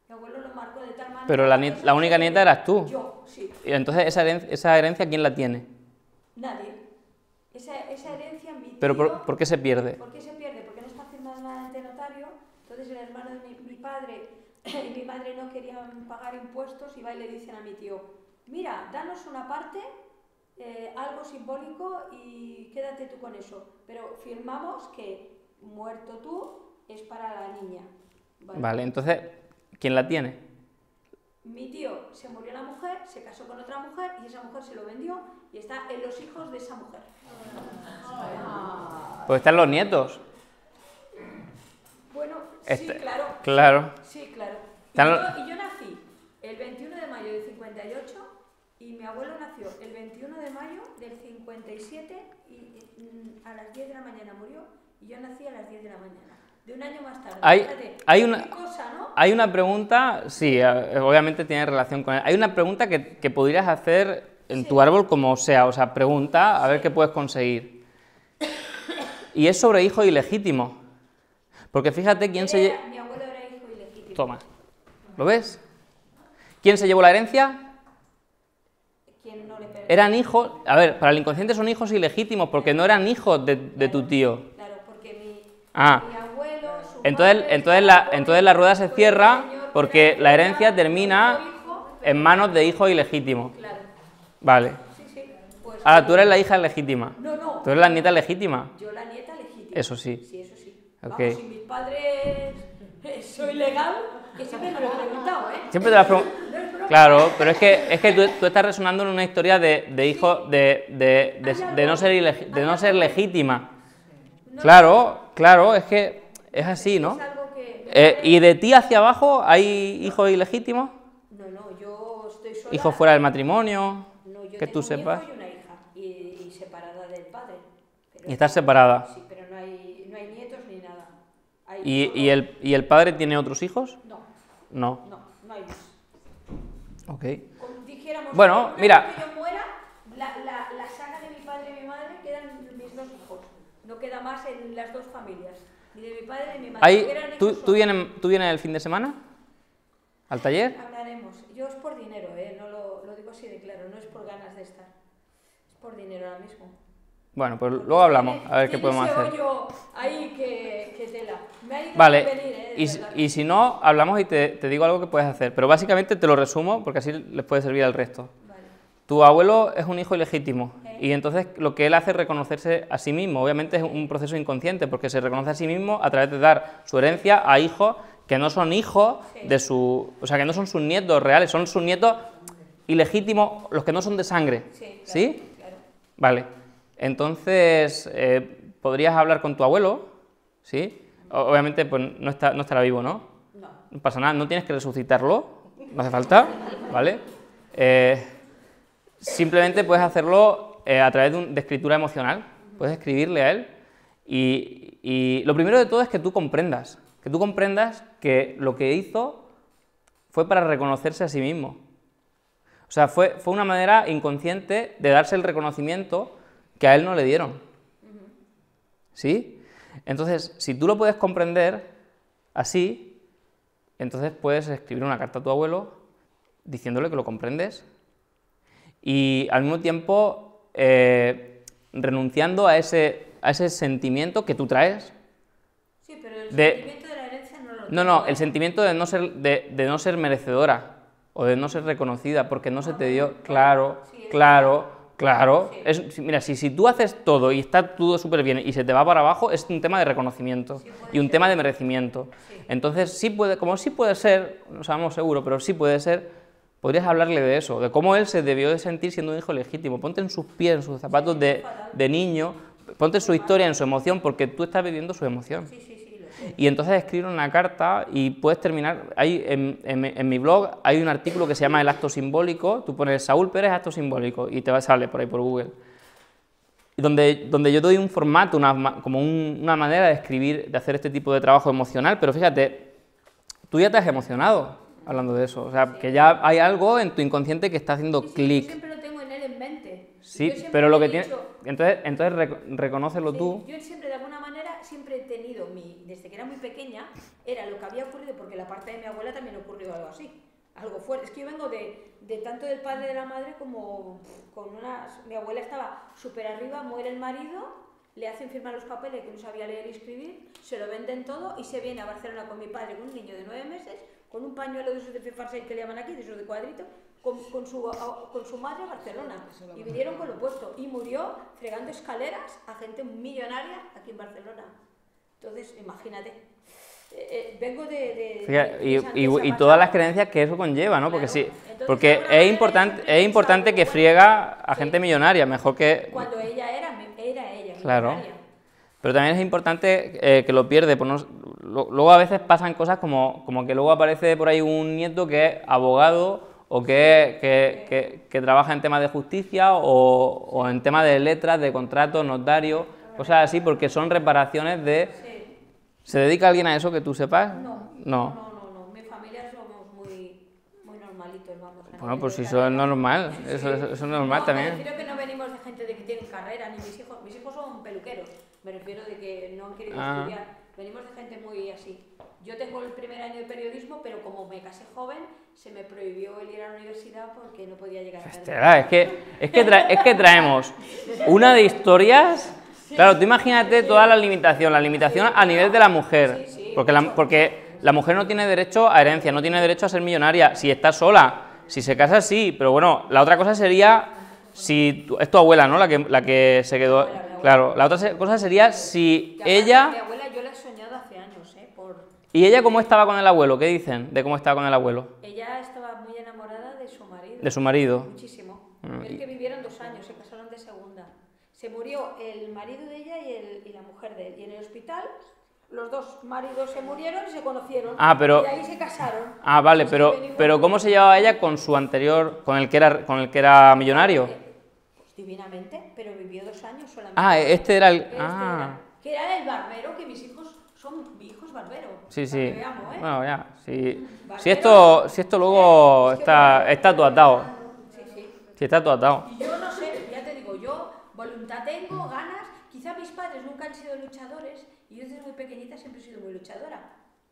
Mi abuelo lo marcó de tal manera... Pero la única nieta eras tú. Yo, sí. Y entonces, ¿esa herencia quién la tiene? Nadie. Esa herencia, mi tío... ¿Pero por qué se pierde? ¿Por qué se pierde? Porque no está firmado nada ante notario. Entonces el hermano de mi padre y mi madre no querían pagar impuestos y va y le dicen a mi tío, mira, danos una parte, algo simbólico y quédate tú con eso. Pero firmamos que muerto tú es para la niña. Vale, entonces... ¿Quién la tiene? Mi tío se murió la mujer, se casó con otra mujer y esa mujer se lo vendió y está en los hijos de esa mujer. Pues están los nietos. Bueno, sí, claro. Claro. Sí, claro. Y yo nací el 21 de mayo del 58 y mi abuelo nació el 21 de mayo del 57 y a las 10 de la mañana murió y yo nací a las 10 de la mañana. De un año más tarde. Hay una pregunta, sí, obviamente tiene relación con él. Hay una pregunta que podrías hacer en tu árbol como sea, pregunta a ver qué puedes conseguir. Y es sobre hijo ilegítimo. Porque fíjate quién se llevó... Mi abuelo era hijo ilegítimo. Toma. ¿Lo ves? ¿Quién se llevó la herencia? ¿Quién no le permitió? Eran hijos... A ver, para el inconsciente son hijos ilegítimos porque no eran hijos de tu tío. Claro, porque mi abuelo... Entonces la rueda se cierra porque la herencia termina en manos de hijos ilegítimos. Claro. Vale. Sí. Pues, ahora, tú eres la hija legítima. No. Tú eres la nieta legítima. Yo la nieta legítima. Eso sí. Sí, eso sí. Okay. Vamos, si mis padres soy legal, que siempre me lo he preguntado, ¿eh? Siempre te lo has preguntado. Claro, pero es que tú estás resonando en una historia de hijo de no ser legítima. Claro, es que es así, ¿no? Es algo que... ¿Y de ti hacia abajo hay hijos ilegítimos? No, yo estoy sola. ¿Hijos fuera del matrimonio? No, yo Que tú tengo un sepas. hijo y una hija, y separada del padre. Pero ¿Y estás separada? Sí, pero no hay nietos ni nada. Hay ¿Y el padre tiene otros hijos? No, No. no hay más. Ok. Como dijéramos, Bueno, una mira. vez que yo muera, la saga de mi padre y mi madre quedan mis dos hijos. No queda más en las dos familias, ni de mi padre ni de mi madre. ¿Tú vienes el fin de semana? ¿Al taller? Hablaremos. Yo es por dinero, no lo digo así de claro, no es por ganas de estar. Es por dinero ahora mismo. Bueno, pues luego hablamos, a ver qué podemos hacer. Hoyo ahí que tela. Me ha ido Vale, a venir, y si no, hablamos y te digo algo que puedes hacer. Pero básicamente te lo resumo porque así les puede servir al resto. Vale. Tu abuelo es un hijo ilegítimo y entonces lo que él hace es reconocerse a sí mismo. Obviamente es un proceso inconsciente porque se reconoce a sí mismo a través de dar su herencia a hijos que no son hijos de su... O sea, que no son sus nietos reales, son sus nietos ilegítimos, los que no son de sangre. ¿Sí? Claro. Vale. Entonces, podrías hablar con tu abuelo, ¿sí? Obviamente, pues no estará vivo, ¿no? No pasa nada, no tienes que resucitarlo, no hace falta, ¿vale? Simplemente puedes hacerlo a través de escritura emocional, puedes escribirle a él y lo primero de todo es que tú comprendas que lo que hizo fue para reconocerse a sí mismo. O sea, fue una manera inconsciente de darse el reconocimiento que a él no le dieron. ¿Sí? Entonces, si tú lo puedes comprender así, entonces puedes escribir una carta a tu abuelo diciéndole que lo comprendes y al mismo tiempo renunciando a ese sentimiento que tú traes. Sí, pero el sentimiento de la herencia no lo tengo. No, el sentimiento de no ser merecedora o de no ser reconocida porque no se te dio. Claro. Sí. Mira, si tú haces todo y está todo súper bien y se te va para abajo, es un tema de reconocimiento y un tema de merecimiento. Sí. Entonces, sí puede ser, no sabemos seguro, pero sí puede ser, podrías hablarle de eso, de cómo él se debió de sentir siendo un hijo legítimo. Ponte en sus pies, en sus zapatos de niño, ponte su historia, en su emoción, porque tú estás viviendo su emoción. Sí, lo sé. Y entonces escribir una carta y puedes terminar, en mi blog hay un artículo que se llama El acto simbólico, tú pones Saúl Pérez acto simbólico y te sale por ahí por Google. Y donde yo doy un formato, una manera de escribir, de hacer este tipo de trabajo emocional, pero fíjate, tú ya te has emocionado hablando de eso, o sea, que ya hay algo en tu inconsciente que está haciendo clic. Yo siempre lo tengo en él en mente. Sí, pero lo que tienes... Entonces reconócelo tú. Yo siempre, de alguna manera, siempre he tenido, desde que era muy pequeña, era lo que había ocurrido, porque la parte de mi abuela también ocurrió algo así, algo fuerte. Es que yo vengo de tanto del padre y de la madre como mi abuela estaba súper arriba, muere el marido, le hacen firmar los papeles que no sabía leer y escribir, se lo venden todo y se viene a Barcelona con mi padre, con un niño de 9 meses, con un pañuelo de esos de Farsail que le llaman aquí, de esos de cuadrito, con su madre a Barcelona, y vinieron con lo puesto, y murió fregando escaleras a gente millonaria aquí en Barcelona. Entonces, imagínate, vengo y todas las creencias que eso conlleva, ¿no? Porque sí, porque es importante que friega a gente millonaria, mejor que... Cuando ella era ella, claro. millonaria. Pero también es importante que lo pierde. Luego a veces pasan cosas como que luego aparece por ahí un nieto que es abogado o que trabaja en temas de justicia o en temas de letras, de contratos, notarios, cosas así, porque son reparaciones de... Sí. ¿Se dedica alguien a eso que tú sepas? No. Mi familia somos muy normalitos, vamos. Bueno, pues si eso es normal, eso es normal también. Me refiero que no venimos de gente de que tienen carrera, ni mis hijos son peluqueros. Me refiero de que no han querido estudiar. Venimos de gente muy así. Yo tengo el primer año de periodismo, pero como me casé joven, se me prohibió el ir a la universidad porque no podía llegar tarde. Es que traemos una de historias... Claro, tú imagínate toda la limitación a nivel de la mujer, porque la mujer no tiene derecho a herencia, no tiene derecho a ser millonaria, si está sola, si se casa sí, pero bueno, la otra cosa sería, si es tu abuela, ¿no? La que se quedó, claro, la otra cosa sería si ella... Mi abuela yo la he soñado hace años, ¿Y ella cómo estaba con el abuelo? ¿Qué dicen de cómo estaba con el abuelo? Ella estaba muy enamorada de su marido. De su marido. Muchísimo. Pero es que vivieron 2 años, se casaron de segunda. Se murió el marido de ella y la mujer de él. Y en el hospital los dos maridos se murieron y se conocieron. Ah, pero... Y de ahí se casaron. Ah, vale, pero ¿cómo se llevaba ella con su anterior, con el que era millonario? Pues divinamente, pero vivió 2 años solamente. Ah, este era el... Este Ah, que era el barbero, que mis hijos son barberos. sí, Para que sí. veamos, ¿eh? Bueno, ya, sí. Barbero. Si esto luego Es que está todo atado. Sí, sí. Sí, está todo atado. Y yo no sé, ya te digo, yo voluntad tengo, ganas. Quizá mis padres nunca han sido luchadores y yo desde muy pequeñita siempre he sido muy luchadora.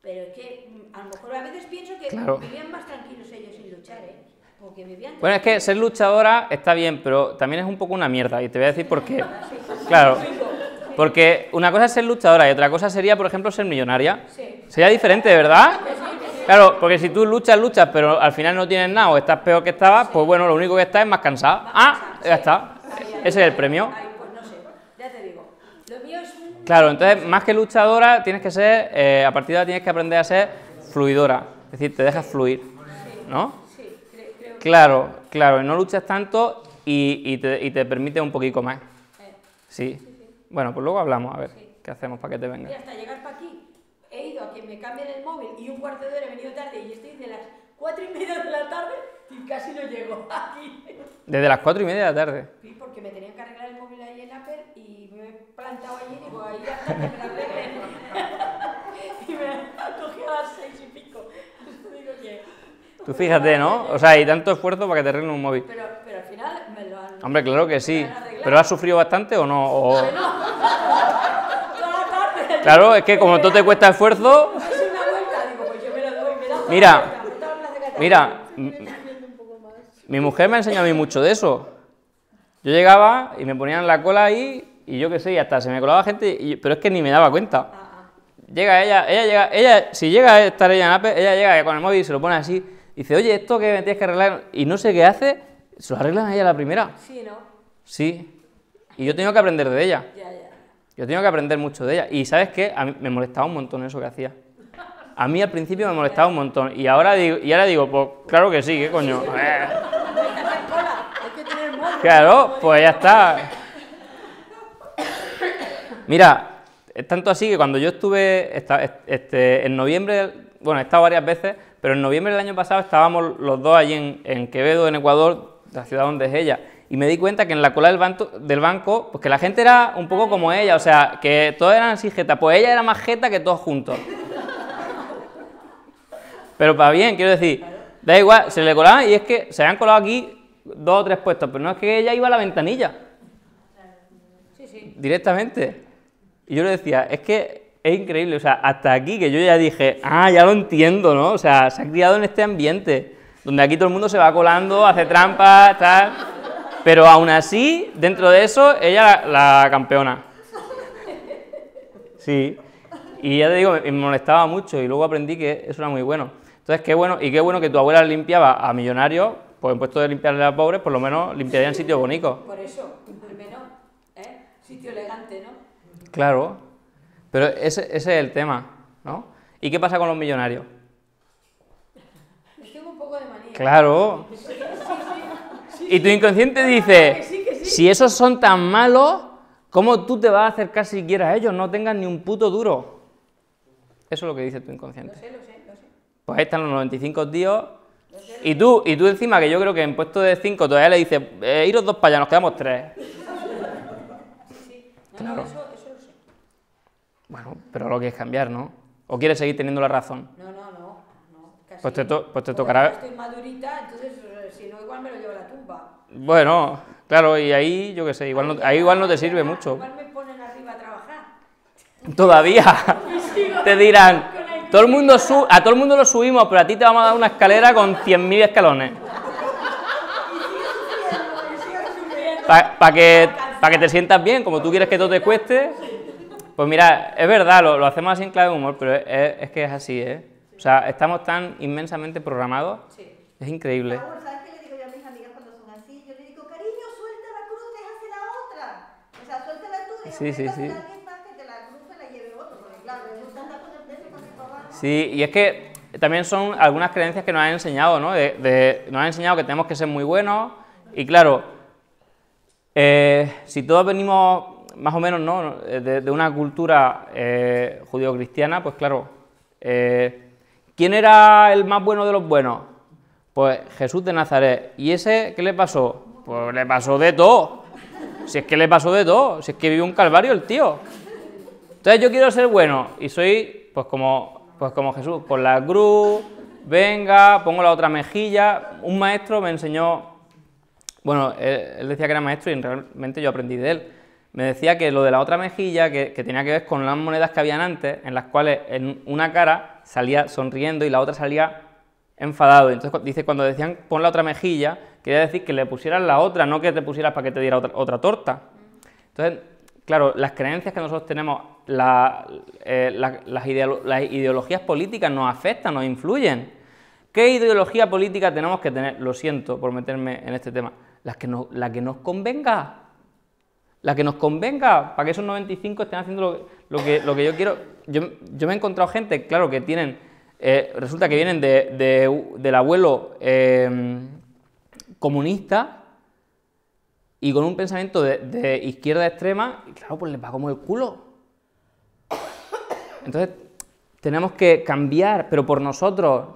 Pero es que a lo mejor a veces pienso que Claro. vivían más tranquilos ellos sin luchar, ¿eh? Porque vivían... Bueno, es que ser luchadora está bien, pero también es un poco una mierda, y te voy a decir por qué. Claro, porque una cosa es ser luchadora y otra cosa sería, por ejemplo, ser millonaria. Sí. Sería diferente, ¿verdad? Claro, porque si tú luchas, pero al final no tienes nada o estás peor que estabas, pues bueno, lo único que estás es más cansada. Ah, ya está. Ese es el premio. Ay, pues no sé, ya te digo. Lo mío es un... Claro, entonces, más que luchadora, tienes que ser, a partir de ahora tienes que aprender a ser fluidora. Es decir, te dejas fluir, ¿no? Sí, creo que... Claro, y no luchas tanto y te permite un poquito más. Sí. Bueno, pues luego hablamos, a ver qué hacemos para que te venga. Y hasta llegar para aquí, he ido a que me cambien el móvil y un cuarto de hora he venido tarde y estoy de las 4:30 de la tarde y casi no llego aquí. Desde las 4:30 de la tarde. Sí, porque me tenían que arreglar el móvil ahí en Apple y me he plantado allí y digo, ahí hasta que me lo arreglen. Y me han cogido a las 6:00 y digo que... Tú fíjate, ¿no? O sea, hay tanto esfuerzo para que te arreglen un móvil. Pero al final me lo han... Hombre, claro que sí. me lo han arreglado. ¿Pero has sufrido bastante o no? O... Toda la tarde. Claro, es que como todo te cuesta esfuerzo... Es una vuelta, digo, pues yo me lo doy, me da Mira, toda la plaza Cataluña. Mira, mi mujer me ha enseñado a mí mucho de eso. Yo llegaba y me ponían la cola ahí y yo qué sé, y hasta se me colaba gente, pero es que ni me daba cuenta. Llega ella, si llega a estar ella en Apple, ella llega con el móvil y se lo pone así, y dice, oye, esto que me tienes que arreglar, y no sé qué hace, se lo arreglan a ella a la primera. Sí, ¿no? Sí, y yo tengo que aprender de ella. Ya. Yo tengo que aprender mucho de ella. Y ¿sabes qué? A mí me molestaba un montón eso que hacía. A mí al principio me molestaba un montón. Y ahora digo, pues claro que sí, ¿qué coño? Hay que hacer cola, hay que tener móvil. Claro, pues ya está. Mira, es tanto así que cuando yo estuve en noviembre, bueno, he estado varias veces, pero en noviembre del año pasado estábamos los dos allí en Quevedo, en Ecuador, la ciudad donde es ella, y me di cuenta que en la cola del banco, pues que la gente era un poco como ella, o sea, que todos eran así jeta, pues ella era más jeta que todos juntos. Pero para bien, quiero decir, da igual, se le colaban y es que se habían colado aquí 2 o 3 puestos, pero no es que ella iba a la ventanilla. Sí. Directamente. Y yo le decía, es que es increíble, o sea, hasta aquí que yo ya dije, ya lo entiendo, ¿no? O sea, se ha criado en este ambiente, donde aquí todo el mundo se va colando, hace trampas, tal, pero aún así, dentro de eso, ella la campeona. Sí, y ya te digo, me molestaba mucho y luego aprendí que eso era muy bueno. Entonces, qué bueno que tu abuela limpiaba a millonarios, pues en puesto de limpiarle a pobres, por lo menos limpiaría en sitios bonitos. Por eso, al menos, sitio elegante, ¿no? Claro, pero ese es el tema, ¿no? ¿Y qué pasa con los millonarios? Les tengo un poco de manía. Claro. Y tu inconsciente dice, si esos son tan malos, ¿cómo tú te vas a acercar siquiera a ellos? No tengan ni un puto duro. Eso es lo que dice tu inconsciente. Lo sé. Pues ahí están los 95 tíos. Y tú encima, que yo creo que en puesto de 5 todavía le dices, iros 2 para allá, nos quedamos 3. Sí. Claro. Eso lo sé. Bueno, pero lo quieres cambiar, ¿no? ¿O quieres seguir teniendo la razón? No. Casi. Pues te Porque tocará... Estoy madurita, entonces, si no, igual me lo llevo a la tumba. Bueno, claro, y ahí, yo qué sé, ahí igual no te sirve mucho. Igual me ponen arriba a trabajar. Todavía. Te dirán, a todo el mundo lo subimos, pero a ti te vamos a dar una escalera con 100.000 escalones. Para que te sientas bien, como tú quieres que todo te cueste. Pues mira, es verdad, lo hacemos así en clave de humor, pero es que es así, ¿eh? O sea, estamos tan inmensamente programados, es increíble. Raúl, ¿sabes qué le digo yo a mis amigas cuando son así? Yo le digo, cariño, suelta la cruz, déjase la otra. O sea, suéltala tú, Sí. déjase a alguien más que te la cruz se la lleve otro. Porque claro, eso está la cosa de eso para arriba para abajo. Sí, y es que también son algunas creencias que nos han enseñado, ¿no? Nos han enseñado que tenemos que ser muy buenos, y claro, Si todos venimos más o menos, ¿no?, de una cultura judío-cristiana, pues claro, ¿quién era el más bueno de los buenos? Pues Jesús de Nazaret. ¿Y ese qué le pasó? Pues le pasó de todo. Si es que le pasó de todo, si es que vivió un calvario el tío. Entonces yo quiero ser bueno y soy pues como Jesús, por la cruz, venga, pongo la otra mejilla. Un maestro me enseñó, bueno, él decía que era maestro y realmente yo aprendí de él. Me decía que lo de la otra mejilla, que tenía que ver con las monedas que habían antes, en las cuales en una cara salía sonriendo y la otra salía enfadado. Entonces dice, cuando decían pon la otra mejilla, quería decir que le pusieras la otra, no que te pusieras para que te diera otra torta. Entonces, claro, las creencias que nosotros tenemos, las ideologías políticas nos afectan, nos influyen. ¿Qué ideología política tenemos que tener? Lo siento por meterme en este tema. La que nos convenga. La que nos convenga, para que esos 95 estén haciendo lo que yo quiero. Yo me he encontrado gente, claro, que tienen, resulta que vienen del abuelo comunista y con un pensamiento de izquierda extrema, y claro, pues les va como el culo. Entonces, tenemos que cambiar, pero por nosotros,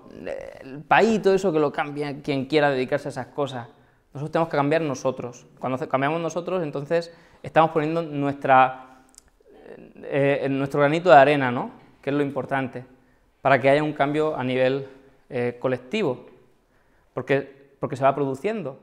el país y todo eso que lo cambie quien quiera dedicarse a esas cosas. Nosotros tenemos que cambiar nosotros. Cuando cambiamos nosotros, entonces estamos poniendo nuestro granito de arena, ¿no?, que es lo importante, para que haya un cambio a nivel colectivo, porque se va produciendo.